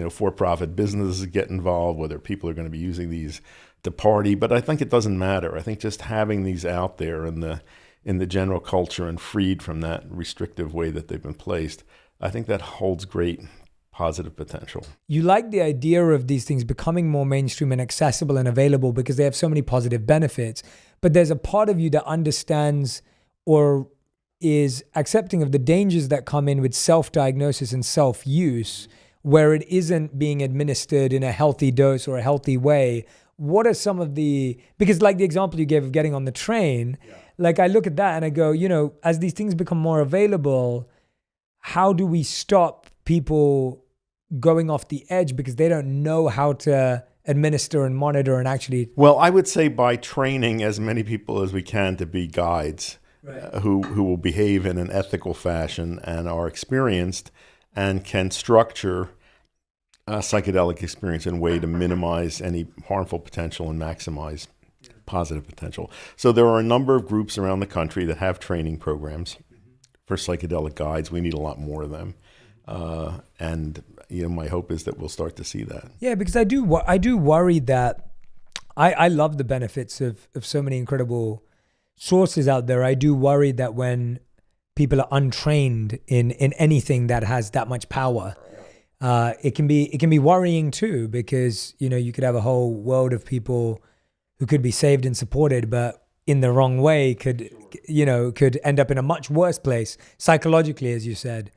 for-profit businesses get involved, whether people are going to be using these to party. But I think it doesn't matter. I think just having these out there in the general culture and freed from that restrictive way that they've been placed, I think that holds great positive potential. You like the idea of these things becoming more mainstream and accessible and available because they have so many positive benefits. But there's a part of you that understands or is accepting of the dangers that come in with self-diagnosis and self-use, where it isn't being administered in a healthy dose or a healthy way. What are some of because like the example you gave of getting on the train, like I look at that and I go, as these things become more available, how do we stop people going off the edge because they don't know how to administer and monitor and actually... Well, I would say by training as many people as we can to be guides. Right. Who will behave in an ethical fashion and are experienced and can structure a psychedelic experience in a way to minimize any harmful potential and maximize positive potential. So there are a number of groups around the country that have training programs for psychedelic guides. We need a lot more of them. And my hope is that we'll start to see that. Yeah, because I do worry that I love the benefits of so many incredible sources out there. I do worry that when people are untrained in anything that has that much power, it can be worrying too, because you could have a whole world of people who could be saved and supported, but in the wrong way could end up in a much worse place psychologically, as you said,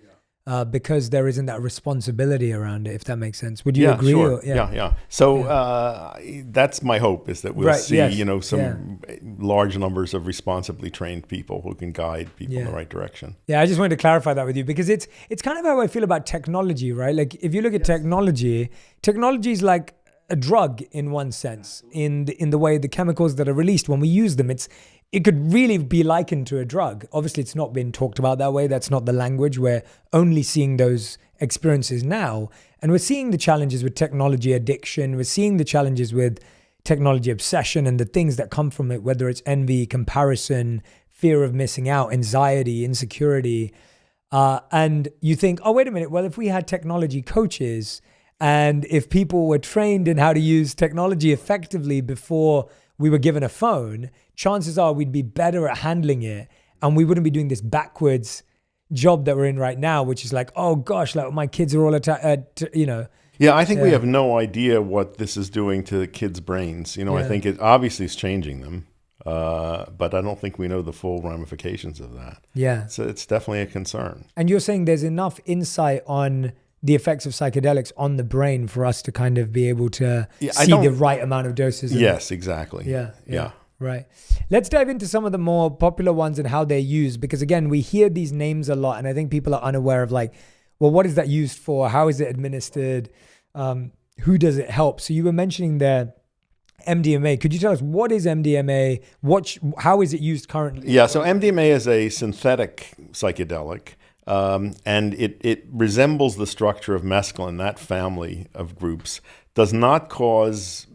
because there isn't that responsibility around it, if that makes sense. Would you agree? Sure. Yeah. So that's my hope, is that we'll see, some large numbers of responsibly trained people who can guide people in the right direction. Yeah, I just wanted to clarify that with you, because it's kind of how I feel about technology, right? Like if you look at technology is like a drug in one sense, in the way the chemicals that are released when we use them, it could really be likened to a drug. Obviously, it's not been talked about that way. That's not the language. We're only seeing those experiences now. And we're seeing the challenges with technology addiction. We're seeing the challenges with technology obsession and the things that come from it, whether it's envy, comparison, fear of missing out, anxiety, insecurity. And you think, oh, wait a minute. Well, if we had technology coaches, and if people were trained in how to use technology effectively before we were given a phone, chances are we'd be better at handling it, and we wouldn't be doing this backwards job that we're in right now, which is like, oh gosh, like my kids are all Yeah, I think we have no idea what this is doing to the kids' brains. I think it obviously is changing them, but I don't think we know the full ramifications of that. Yeah. So it's definitely a concern. And you're saying there's enough insight on the effects of psychedelics on the brain for us to kind of be able to see the right amount of doses. Yes, exactly. Yeah. Right. Let's dive into some of the more popular ones and how they're used, because again, we hear these names a lot, and I think people are unaware of like, well, what is that used for? How is it administered? Who does it help? So you were mentioning there MDMA. Could you tell us what is MDMA? How is it used currently? Yeah, so MDMA is a synthetic psychedelic. And it resembles the structure of mescaline, that family of groups, does not cause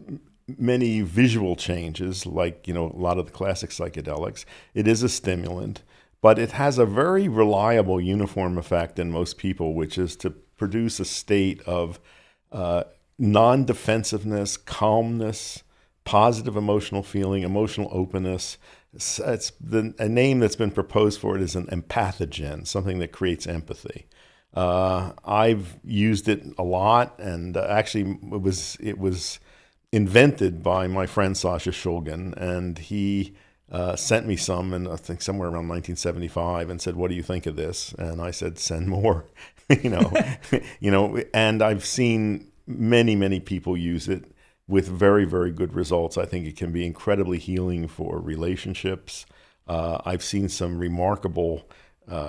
many visual changes like, a lot of the classic psychedelics. It is a stimulant, but it has a very reliable uniform effect in most people, which is to produce a state of non-defensiveness, calmness, positive emotional feeling, emotional openness. A name that's been proposed for it is an empathogen, something that creates empathy. I've used it a lot, and actually it was invented by my friend Sasha Shulgin, and he sent me some, and I think somewhere around 1975, and said, "What do you think of this?" And I said, "Send more," And I've seen many people use it with very, very good results. I think it can be incredibly healing for relationships. I've seen some remarkable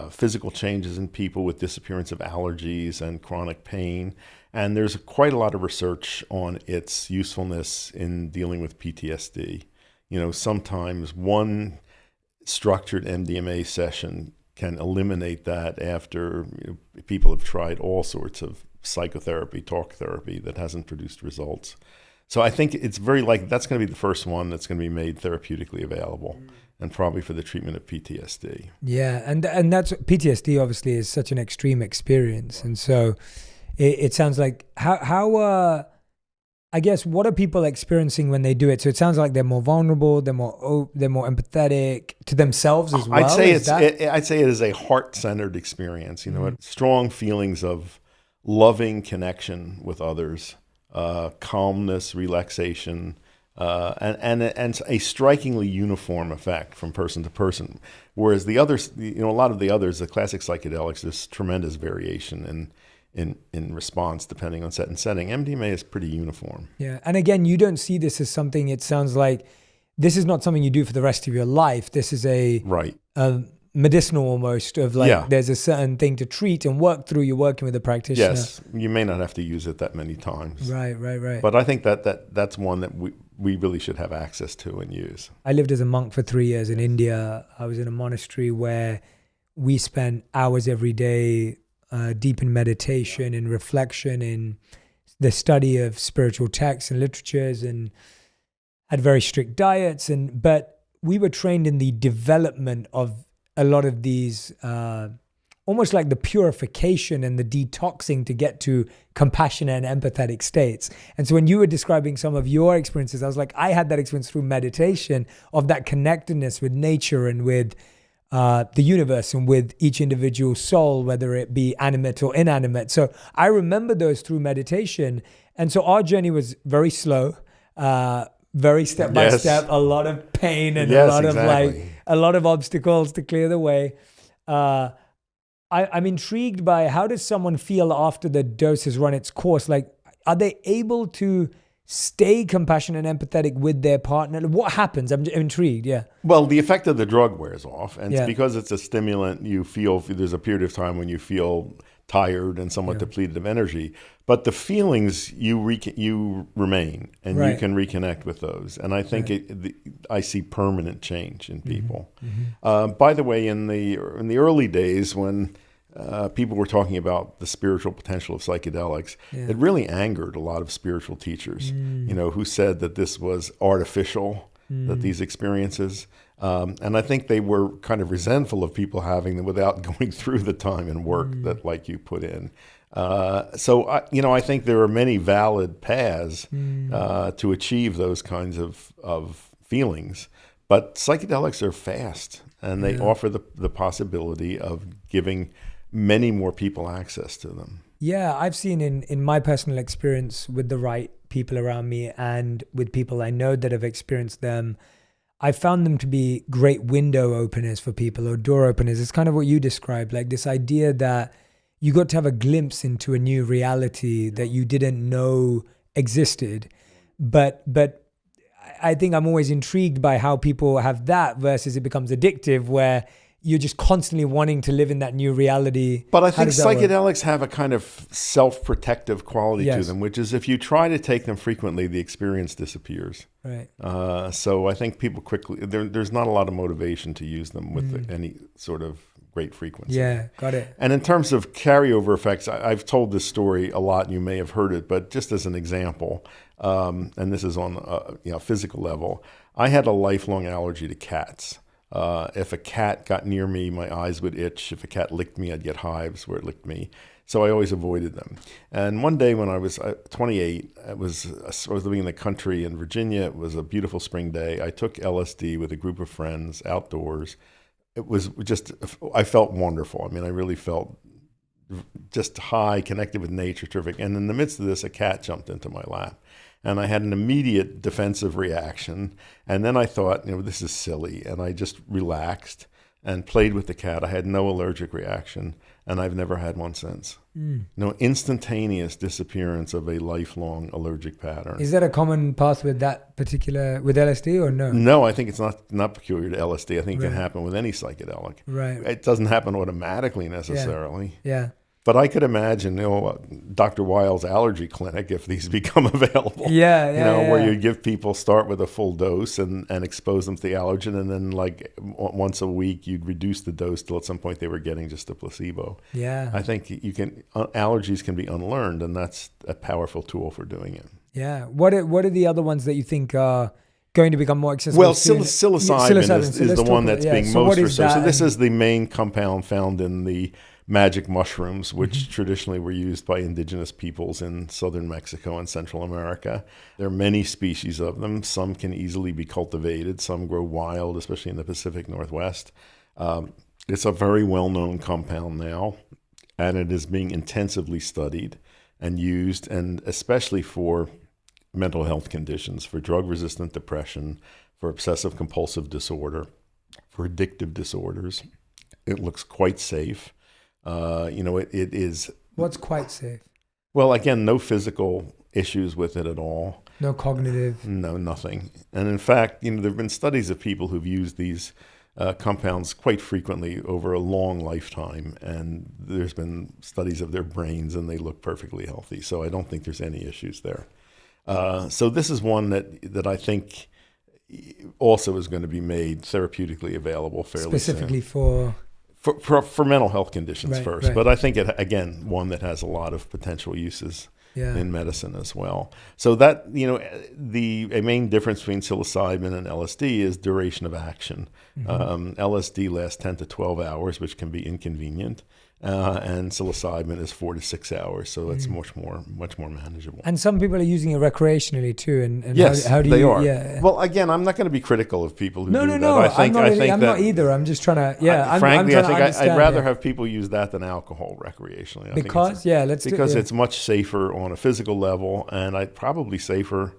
physical changes in people with disappearance of allergies and chronic pain. And there's quite a lot of research on its usefulness in dealing with PTSD. Sometimes one structured MDMA session can eliminate that after people have tried all sorts of psychotherapy, talk therapy that hasn't produced results. So I think it's very likely that's going to be the first one that's going to be made therapeutically available, and probably for the treatment of PTSD. Yeah, and that's PTSD obviously is such an extreme experience, and so it sounds like how I guess what are people experiencing when they do it? So it sounds like they're more vulnerable, they're more empathetic to themselves as well. I'd say it is a heart-centered experience. Strong feelings of loving connection with others. Calmness, relaxation, and a strikingly uniform effect from person to person. Whereas the others, a lot of the others, the classic psychedelics, there's tremendous variation in response depending on set and setting. MDMA is pretty uniform. Yeah, and again, you don't see this as something. It sounds like this is not something you do for the rest of your life. This is a medicinal almost of like there's a certain thing to treat and work through. You're working with a practitioner. Yes, you may not have to use it that many times. Right. But I think that's one that we really should have access to and use. I lived as a monk for 3 years in India. I was in a monastery where we spent hours every day deep in meditation and reflection, in the study of spiritual texts and literatures, and had very strict diets. But we were trained in the development of a lot of these, almost like the purification and the detoxing to get to compassionate and empathetic states. And so when you were describing some of your experiences, I was like, I had that experience through meditation of that connectedness with nature and with the universe and with each individual soul, whether it be animate or inanimate. So I remember those through meditation. And so our journey was very slow, very step by Yes. step, a lot of pain and Yes, a lot exactly. of a lot of obstacles to clear the way. I'm intrigued by, how does someone feel after the dose has run its course? Like, are they able to stay compassionate and empathetic with their partner? What happens? I'm intrigued. Yeah. Well, the effect of the drug wears off, and Yeah. it's because it's a stimulant. You feel there's a period of time when you feel tired and somewhat depleted of energy, but the feelings you remain, and you Right. can reconnect with those. And I think I see permanent change in people. Mm-hmm. By the way, in the early days when people were talking about the spiritual potential of psychedelics, it really angered a lot of spiritual teachers, who said that this was artificial, that these experiences, and I think they were kind of resentful of people having them without going through the time and work that like you put in. So I think there are many valid paths to achieve those kinds of feelings, but psychedelics are fast, and they offer the possibility of giving many more people access to them. Yeah, I've seen in my personal experience with the right people around me and with people I know that have experienced them, I found them to be great window openers for people, or door openers. It's kind of what you described, like this idea that you got to have a glimpse into a new reality that you didn't know existed. But I think I'm always intrigued by how people have that versus it becomes addictive, where you're just constantly wanting to live in that new reality. But I How think does that work? psychedelics have a kind of self-protective quality to Yes. them, which is if you try to take them frequently, the experience disappears. Right. So I think people quickly, there's not a lot of motivation to use them with any sort of great frequency. Yeah, got it. And in terms of carryover effects, I've told this story a lot, and you may have heard it, but just as an example, and this is on a physical level, I had a lifelong allergy to cats. If a cat got near me, my eyes would itch. If a cat licked me, I'd get hives where it licked me. So I always avoided them. And one day when I was 28, I was living in the country in Virginia. It was a beautiful spring day. I took LSD with a group of friends outdoors. It was I felt wonderful. I mean, I really felt just high, connected with nature, terrific. And in the midst of this, a cat jumped into my lap. And I had an immediate defensive reaction. And then I thought, this is silly. And I just relaxed and played with the cat. I had no allergic reaction, and I've never had one since. No instantaneous disappearance of a lifelong allergic pattern. Is that a common path with with LSD, or no? No, I think it's not peculiar to LSD. I think it can Right. happen with any psychedelic. Right. It doesn't happen automatically necessarily. Yeah. But I could imagine, Dr. Weil's allergy clinic, if these become available. Yeah. Where you give people, start with a full dose and expose them to the allergen, and then like once a week you'd reduce the dose till at some point they were getting just a placebo. Yeah. I think allergies can be unlearned, and that's a powerful tool for doing it. Yeah. What are the other ones that you think are going to become more accessible? Well, soon? psilocybin is So let's the talk one about- that's yeah. being So most what is researched. So that? this is the main compound found in the magic mushrooms, which traditionally were used by indigenous peoples in southern Mexico and Central America. There are many species of them. Some can easily be cultivated. Some grow wild, especially in the Pacific Northwest. It's a very well-known compound now, and it is being intensively studied and used, and especially for mental health conditions, for drug-resistant depression, for obsessive-compulsive disorder, for addictive disorders. It looks quite safe. It is. What's quite safe? Well, again, no physical issues with it at all. No cognitive. No, nothing. And in fact, there have been studies of people who've used these compounds quite frequently over a long lifetime, and there's been studies of their brains, and they look perfectly healthy. So I don't think there's any issues there. So this is one that I think also is going to be made therapeutically available fairly Specifically soon. For mental health conditions Right, first. right. But I think, one that has a lot of potential uses Yeah. in medicine as well. So that, a main difference between psilocybin and LSD is duration of action. LSD lasts 10 to 12 hours, which can be inconvenient. And psilocybin is 4 to 6 hours, so it's much more manageable. And some people are using it recreationally too. And Yes, how do they you? are. Yeah. Well, again, I'm not going to be critical of people who do that. No. I think I'm that, not either. I'm just trying to. Yeah. frankly, I'm I trying think to I'd rather understand, have people use that than alcohol recreationally. I think because it's let's because do, it's much safer on a physical level, and probably safer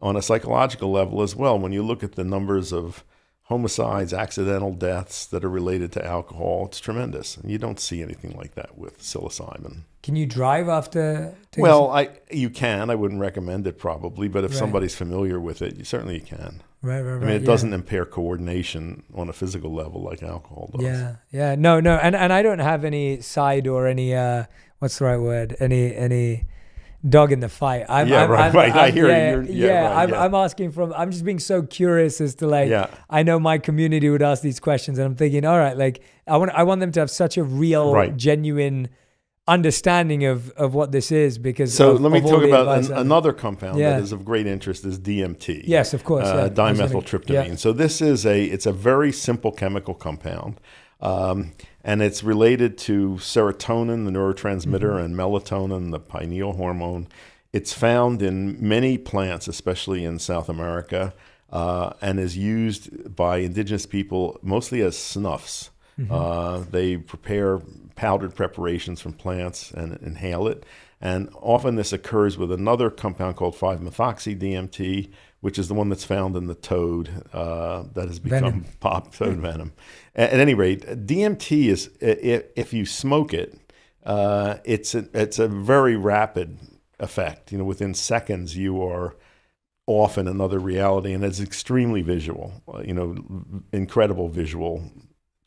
on a psychological level as well. When you look at the numbers of homicides, accidental deaths that are related to alcohol, it's tremendous. And you don't see anything like that with psilocybin. Can you drive after? Well, you can. I wouldn't recommend it probably, but if Right. somebody's familiar with it, you certainly can. Right. I mean, it doesn't impair coordination on a physical level like alcohol does. Yeah. No. And I don't have any side or any what's the right word? Any dog in the fight. Right. I hear you. I'm asking I'm just being so curious as to like, I know my community would ask these questions, and I'm thinking, all right, like I want them to have such a real, genuine understanding of what this is, because let me talk about another compound that is of great interest is DMT. Yes, of course. Dimethyltryptamine. So this is it's a very simple chemical compound. And it's related to serotonin, the neurotransmitter, and melatonin, the pineal hormone. It's found in many plants, especially in South America, and is used by indigenous people mostly as snuffs. They prepare powdered preparations from plants and inhale it. And often this occurs with another compound called 5-methoxy-DMT, which is the one that's found in the toad that has become toad venom. At any rate, DMT is, if you smoke it, it's a very rapid effect. Within seconds you are off in another reality, and it's extremely visual. Incredible visual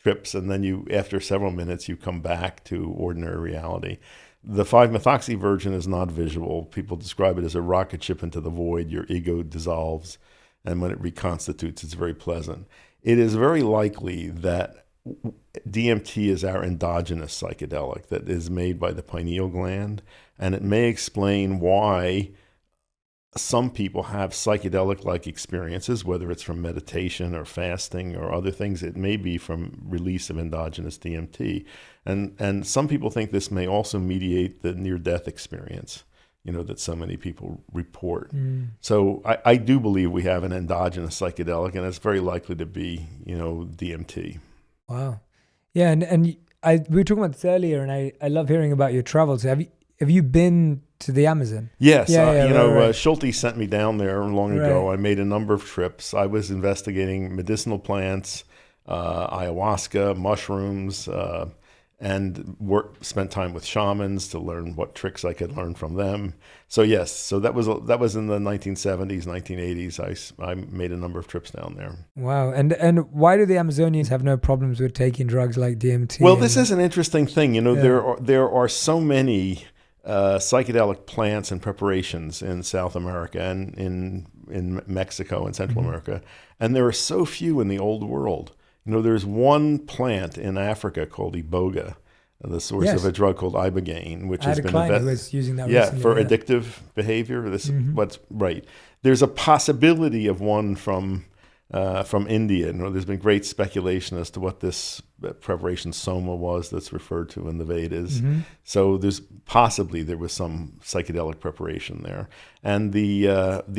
trips, and then after several minutes you come back to ordinary reality. The 5-methoxy version is not visual. People describe it as a rocket ship into the void. Your ego dissolves, and when it reconstitutes, it's very pleasant. It is very likely that DMT is our endogenous psychedelic that is made by the pineal gland, and it may explain why some people have psychedelic-like experiences, whether it's from meditation or fasting or other things. It may be from release of endogenous DMT. And some people think this may also mediate the near-death experience, that so many people report. So I do believe we have an endogenous psychedelic, and it's very likely to be, DMT. Wow. Yeah, and we were talking about this earlier, and I love hearing about your travels. Have you been to the Amazon? Yes. Schulte sent me down there long ago. I made a number of trips. I was investigating medicinal plants, ayahuasca, mushrooms, and spent time with shamans to learn what tricks I could learn from them. So yes, that was in the 1970s, 1980s. I made a number of trips down there. Wow. And why do the Amazonians have no problems with taking drugs like DMT? Well, this is an interesting thing. There are so many psychedelic plants and preparations in South America and in Mexico and Central America, and there are so few in the old world. There's one plant in Africa called iboga, the source of a drug called ibogaine, which has been who was using that recently, for addictive behavior. This is what's right. There's a possibility of one from India. There's been great speculation as to what this preparation soma was that's referred to in the Vedas. So there was some psychedelic preparation there. And the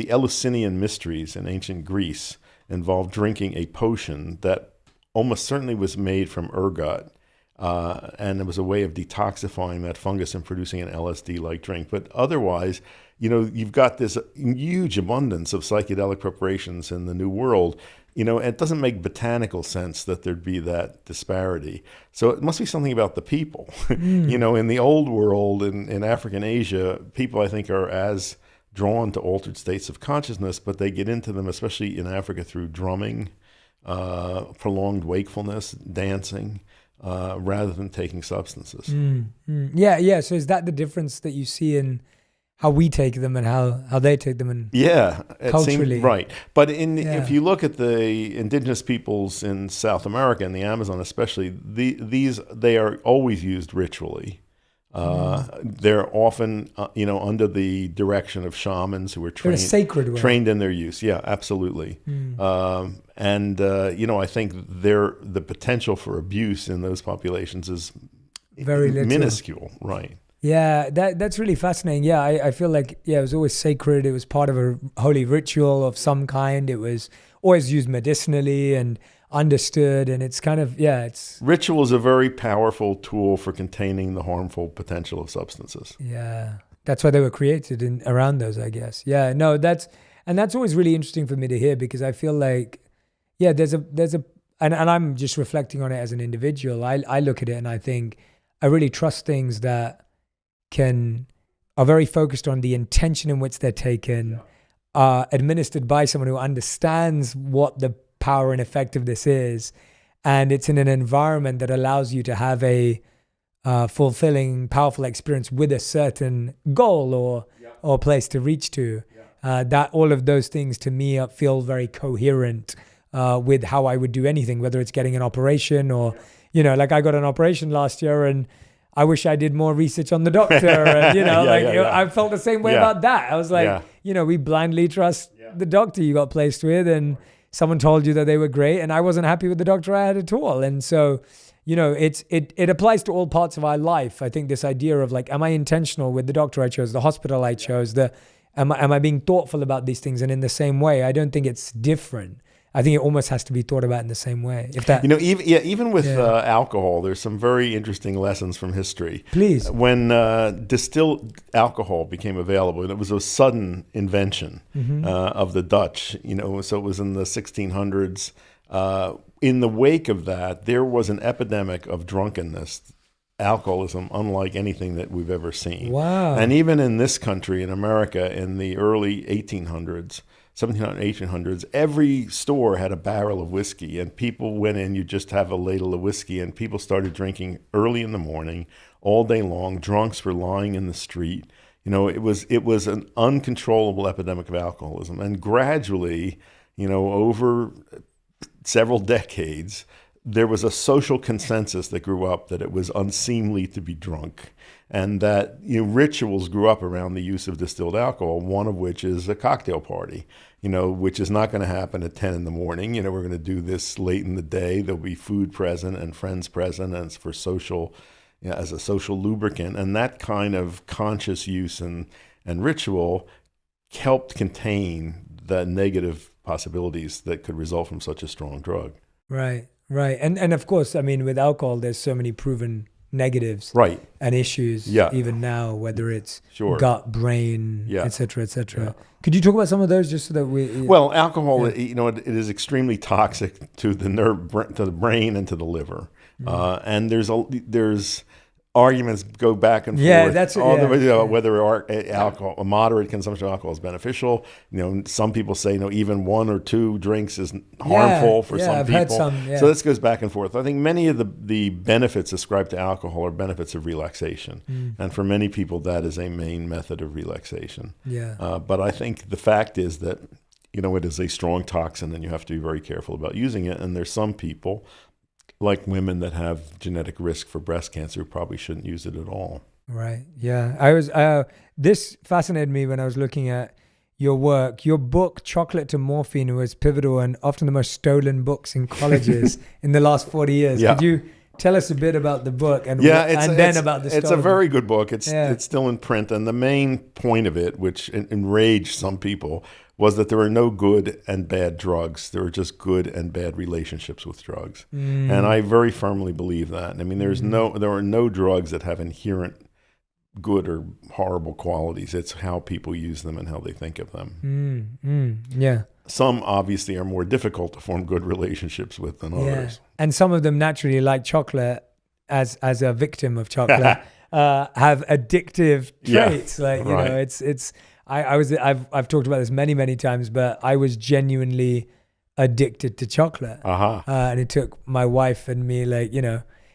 Eleusinian mysteries in ancient Greece involved drinking a potion that almost certainly was made from ergot. And it was a way of detoxifying that fungus and producing an LSD-like drink. But otherwise, you've got this huge abundance of psychedelic preparations in the New World. It doesn't make botanical sense that there'd be that disparity. So it must be something about the people. In the old world, in Africa and Asia, people, I think, are as drawn to altered states of consciousness, but they get into them, especially in Africa, through drumming, prolonged wakefulness, dancing, rather than taking substances. Yeah. So is that the difference that you see in how we take them and how they take them? And culturally, right. But if you look at the indigenous peoples in South America and the Amazon especially, they are always used ritually. They're often, under the direction of shamans who are trained, a sacred way. Trained in their use. Yeah, absolutely. I think the potential for abuse in those populations is very minuscule. Right. Yeah, that's really fascinating. Yeah, I feel like, it was always sacred. It was part of a holy ritual of some kind. It was always used medicinally and understood, and it's kind of, it's... Ritual is a very powerful tool for containing the harmful potential of substances. Yeah, that's why they were created around those, I guess. Yeah, no, And that's always really interesting for me to hear, because I feel like, yeah, and I'm just reflecting on it as an individual. I look at it and I think I really trust things that are very focused on the intention in which they're taken, are administered by someone who understands what the power and effect of this is. And it's in an environment that allows you to have a fulfilling, powerful experience with a certain goal or place to reach to. That all of those things to me feel very coherent with how I would do anything, whether it's getting an operation or, like I got an operation last year and I wish I did more research on the doctor. And, I felt the same way about that. I was like, we blindly trust the doctor you got placed with, and someone told you that they were great, and I wasn't happy with the doctor I had at all. And so, it applies to all parts of our life. I think this idea of like, am I intentional with the doctor I chose, the hospital I chose, am I being thoughtful about these things? And in the same way, I don't think it's different. I think it almost has to be thought about in the same way. If that, even with alcohol, there's some very interesting lessons from history. Please. When distilled alcohol became available, and it was a sudden invention of the Dutch, so it was in the 1600s. In the wake of that, there was an epidemic of drunkenness, alcoholism, unlike anything that we've ever seen. Wow. And even in this country, in America, in the early 1800s, 1700s, 1800s, every store had a barrel of whiskey, and people went in, you just have a ladle of whiskey, and people started drinking early in the morning, all day long. Drunks were lying in the street. It was an uncontrollable epidemic of alcoholism. And gradually, over several decades, there was a social consensus that grew up that it was unseemly to be drunk, and that rituals grew up around the use of distilled alcohol, one of which is a cocktail party, which is not going to happen at 10 in the morning. We're going to do this late in the day. There'll be food present and friends present, and it's for social, as a social lubricant. And that kind of conscious use and ritual helped contain the negative possibilities that could result from such a strong drug. Right. And of course, I mean, with alcohol, there's so many proven negatives and issues even now, whether it's gut, brain, et cetera, et cetera. Yeah. Could you talk about some of those just so that we... Well, alcohol, it is extremely toxic to the brain and to the liver. And there's arguments go back and forth. That's whether alcohol, a moderate consumption of alcohol is beneficial. Some people say even 1 or 2 drinks is harmful for some I've people. Heard some, So this goes back and forth. I think many of the benefits ascribed to alcohol are benefits of relaxation, and for many people that is a main method of relaxation. But I think the fact is that it is a strong toxin, and you have to be very careful about using it. And there's some people, like women that have genetic risk for breast cancer, who probably shouldn't use it at all. Right. Yeah. I was. This fascinated me when I was looking at your work. Your book, Chocolate to Morphine, was pivotal and often the most stolen books in colleges in the last 40 years. Yeah. Could you tell us a bit about the book and then about the story? It's a very good book. It's still in print, and the main point of it, which enraged some people, was that there are no good and bad drugs. There are just good and bad relationships with drugs. And I very firmly believe that. I mean, there are no drugs that have inherent good or horrible qualities. It's how people use them and how they think of them. Some obviously are more difficult to form good relationships with than others. And some of them naturally, like chocolate, as a victim of chocolate, have addictive traits. I've talked about this many times, but I was genuinely addicted to chocolate. And it took my wife and me,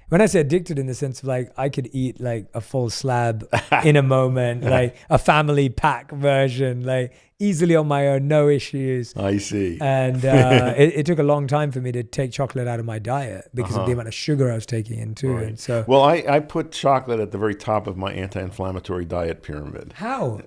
when I say addicted in the sense of I could eat a full slab in a moment, a family pack version, easily on my own, no issues. I see. And it took a long time for me to take chocolate out of my diet because of the amount of sugar I was taking in too. Right. And so, well, I put chocolate at the very top of my anti-inflammatory diet pyramid. How?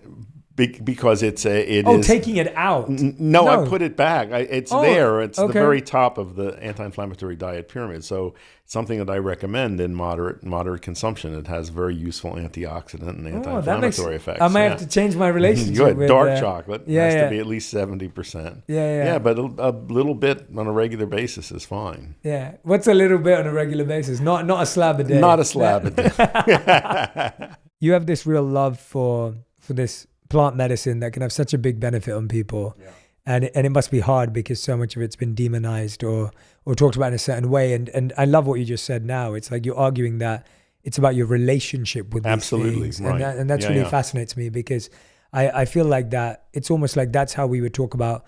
Because it is taking it out. No, I put it back. It's there. It's the very top of the anti-inflammatory diet pyramid. So something that I recommend in moderate consumption. It has very useful antioxidant and anti-inflammatory effects. I might have to change my relationship with dark chocolate. Has to be at least 70%. Yeah, but a little bit on a regular basis is fine. Yeah. What's a little bit on a regular basis? Not a slab a day. Not a slab a day. You have this real love for this plant medicine that can have such a big benefit on people. Yeah. And it must be hard because so much of it's been demonized or talked about in a certain way. And I love what you just said now. It's like you're arguing that it's about your relationship with these things. Right. And that's really fascinates me because I feel like that it's almost like that's how we would talk about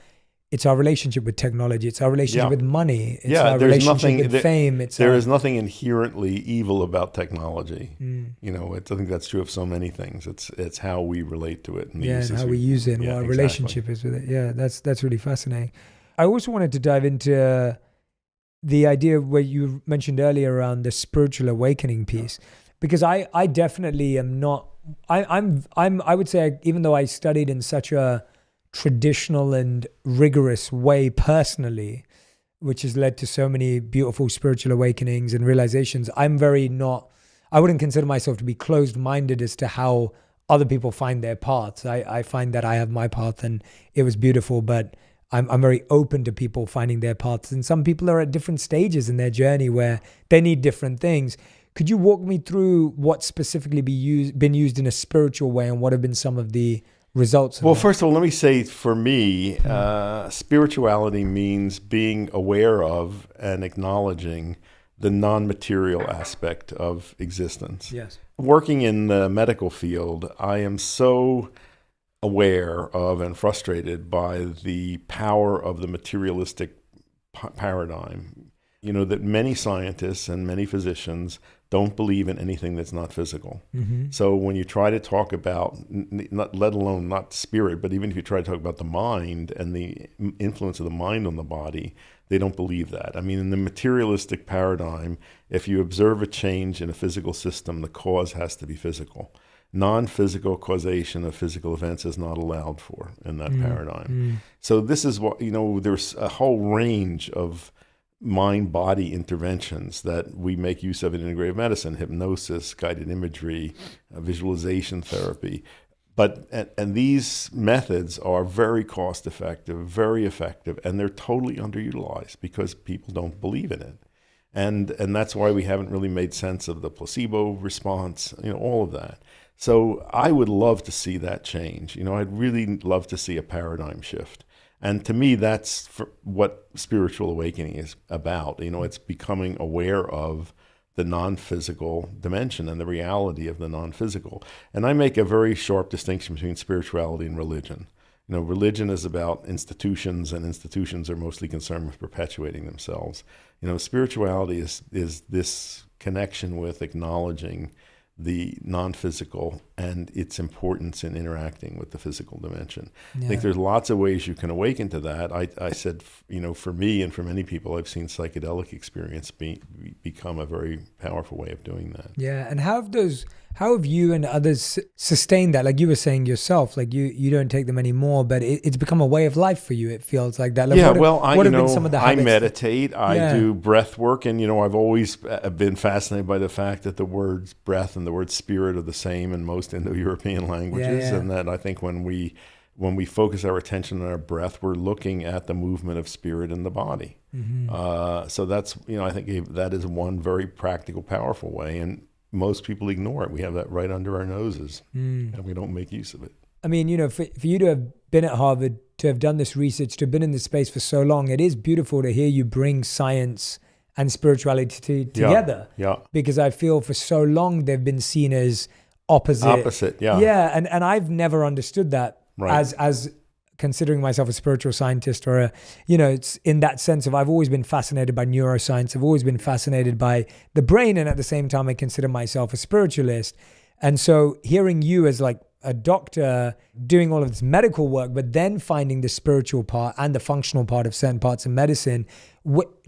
it's our relationship with technology. It's our relationship with money. It's our relationship with fame. There is nothing inherently evil about technology. You know, I think that's true of so many things. It's how we relate to it. And and how we use it and what our relationship is with it. Yeah, that's really fascinating. I also wanted to dive into the idea where you mentioned earlier around the spiritual awakening piece, because I definitely am not. I would say, even though I studied in such a traditional and rigorous way personally, which has led to so many beautiful spiritual awakenings and realizations, I wouldn't consider myself to be closed-minded as to how other people find their paths. I find that I have my path and it was beautiful, but I'm very open to people finding their paths. And some people are at different stages in their journey where they need different things. Could you walk me through what specifically been used in a spiritual way and what have been some of the results? Well, first of all, let me say for me, spirituality means being aware of and acknowledging the non-material aspect of existence. Yes. Working in the medical field, I am so aware of and frustrated by the power of the materialistic paradigm. You know, that many scientists and many physicians don't believe in anything that's not physical. Mm-hmm. So when you try to talk about, let alone not spirit, but even if you try to talk about the mind and the influence of the mind on the body, they don't believe that. I mean, in the materialistic paradigm, if you observe a change in a physical system, the cause has to be physical. Non-physical causation of physical events is not allowed for in that paradigm. So this is what, there's a whole range of mind-body interventions that we make use of in integrative medicine: hypnosis, guided imagery, visualization therapy. But and these methods are very cost-effective, very effective, and they're totally underutilized because people don't believe in it. And that's why we haven't really made sense of the placebo response, all of that. So I would love to see that change. I'd really love to see a paradigm shift. And to me, that's what spiritual awakening is about. It's becoming aware of the non-physical dimension and the reality of the non-physical. And I make a very sharp distinction between spirituality and religion. Religion is about institutions, and institutions are mostly concerned with perpetuating themselves. Spirituality is this connection with acknowledging the non-physical and its importance in interacting with the physical dimension. Yeah. I think there's lots of ways you can awaken to that. I said, for me and for many people, I've seen psychedelic experience become a very powerful way of doing that. Yeah, and how have you and others sustained that? Like you were saying yourself, like you don't take them anymore, but it's become a way of life for you. It feels like that. Like what have been some of the habits? I meditate, I do breath work, and I've always been fascinated by the fact that the words breath and the word spirit are the same in most Indo-European languages, and that I think when we focus our attention on our breath, we're looking at the movement of spirit in the body. Mm-hmm. So that's, I think that is one very practical, powerful way, and most people ignore it. We have that right under our noses, and we don't make use of it. I mean, for you to have been at Harvard, to have done this research, to have been in this space for so long, it is beautiful to hear you bring science and spirituality together. Yeah. Because I feel for so long they've been seen as opposite. Yeah. Yeah, and I've never understood that as considering myself a spiritual scientist or it's in that sense of I've always been fascinated by neuroscience. I've always been fascinated by the brain, and at the same time I consider myself a spiritualist. And so hearing you as like a doctor doing all of this medical work, but then finding the spiritual part and the functional part of certain parts of medicine,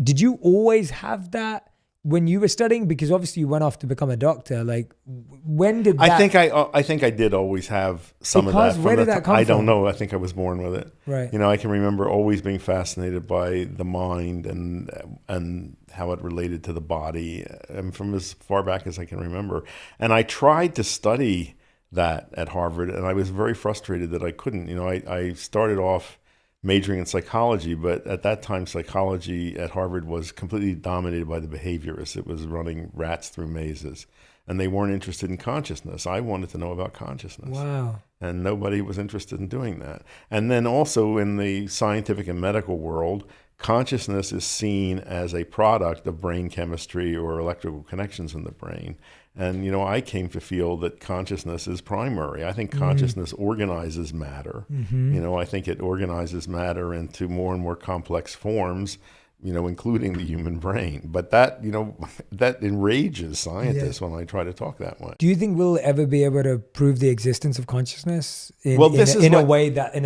did you always have that when you were studying? Because obviously you went off to become a doctor. Like, when did that? I think I did always have some of that. Where did that come from? I don't know. I think I was born with it. Right. I can remember always being fascinated by the mind and how it related to the body, and from as far back as I can remember. And I tried to study that at Harvard, and I was very frustrated that I couldn't. I started off majoring in psychology, but at that time psychology at Harvard was completely dominated by the behaviorists. It was running rats through mazes, and they weren't interested in consciousness. I wanted to know about consciousness. Wow. And nobody was interested in doing that. And then also in the scientific and medical world, consciousness is seen as a product of brain chemistry or electrical connections in the brain. And, I came to feel that consciousness is primary. I think consciousness organizes matter. I think it organizes matter into more and more complex forms, including the human brain. But that, that enrages scientists when I try to talk that way. Do you think we'll ever be able to prove the existence of consciousness in a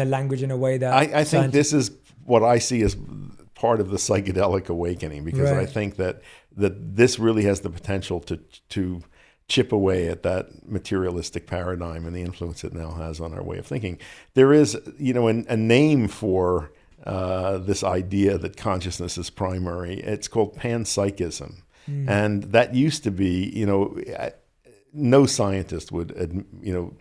language, in a way that I think this is what I see as part of the psychedelic awakening, because I think that this really has the potential to chip away at that materialistic paradigm and the influence it now has on our way of thinking. There is, a name for this idea that consciousness is primary. It's called panpsychism. And that used to be, no scientist would,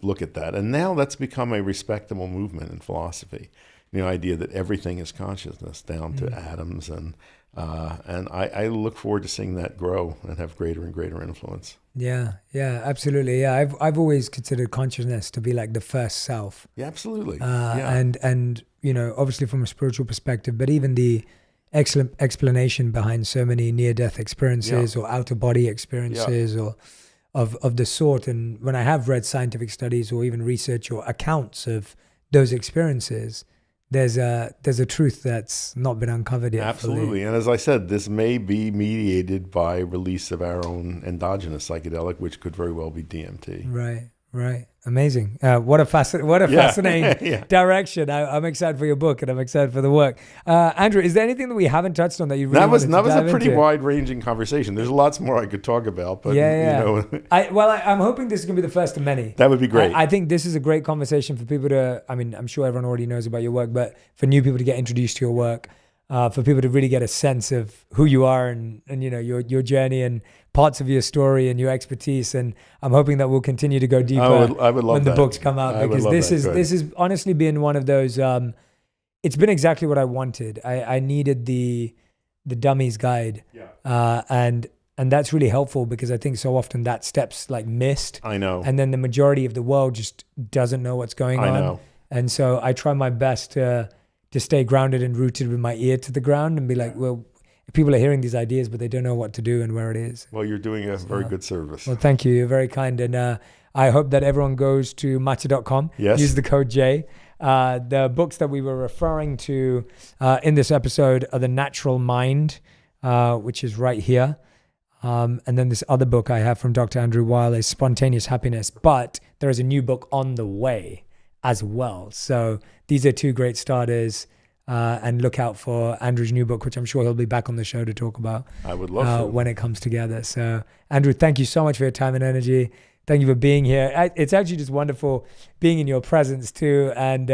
look at that. And now that's become a respectable movement in philosophy. The idea that everything is consciousness down to atoms. And I look forward to seeing that grow and have greater and greater influence. Yeah, absolutely. Yeah, I've always considered consciousness to be like the first self. Yeah, absolutely. And obviously from a spiritual perspective, but even the excellent explanation behind so many near-death experiences or out-of-body experiences or of the sort. And when I have read scientific studies or even research or accounts of those experiences, there's a truth that's not been uncovered yet. Absolutely. And as I said, this may be mediated by release of our own endogenous psychedelic, which could very well be DMT. Right. Amazing. What a fascinating direction. I'm excited for your book and I'm excited for the work. Andrew, is there anything that we haven't touched on that you really That was a pretty wide-ranging conversation. There's lots more I could talk about, but I'm hoping this is going to be the first of many. That would be great. I think this is a great conversation for people to, I'm sure everyone already knows about your work, but for new people to get introduced to your work, for people to really get a sense of who you are and your journey and parts of your story and your expertise. And I'm hoping that we'll continue to go deeper I would love when that. the books come out, because this has honestly been one of those, it's been exactly what I wanted. I needed the dummy's guide. And that's really helpful, because I think so often that step's like missed. I know. And then the majority of the world just doesn't know what's going on. I know. And so I try my best to stay grounded and rooted with my ear to the ground and be like, well, people are hearing these ideas, but they don't know what to do and where it is. Well, you're doing a very good service. Well, thank you. You're very kind. And I hope that everyone goes to matcha.com. Yes. Use the code J. The books that we were referring to in this episode are The Natural Mind, which is right here. And then this other book I have from Dr. Andrew Weil is Spontaneous Happiness. But there is a new book on the way as well. So these are two great starters. And look out for Andrew's new book, which I'm sure he'll be back on the show to talk about. I would love to. When it comes together. So, Andrew, thank you so much for your time and energy. Thank you for being here. It's actually just wonderful being in your presence too. And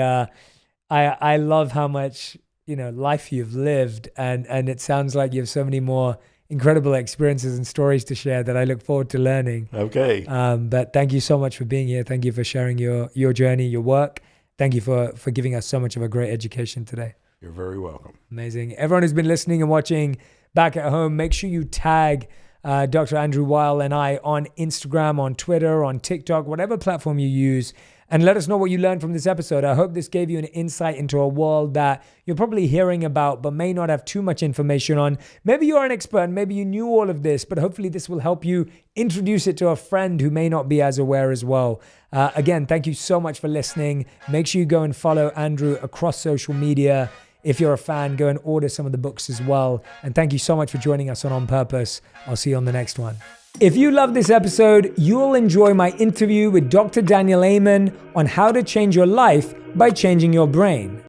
I love how much life you've lived, and it sounds like you have so many more incredible experiences and stories to share that I look forward to learning. Okay. But thank you so much for being here. Thank you for sharing your journey, your work. Thank you for giving us so much of a great education today. You're very welcome. Amazing. Everyone who's been listening and watching back at home, make sure you tag Dr. Andrew Weil and I on Instagram, on Twitter, on TikTok, whatever platform you use, and let us know what you learned from this episode. I hope this gave you an insight into a world that you're probably hearing about but may not have too much information on. Maybe you're an expert, maybe you knew all of this, but hopefully this will help you introduce it to a friend who may not be as aware as well. Again, thank you so much for listening. Make sure you go and follow Andrew across social media. If you're a fan, go and order some of the books as well. And thank you so much for joining us on Purpose. I'll see you on the next one. If you love this episode, you'll enjoy my interview with Dr. Daniel Amen on how to change your life by changing your brain.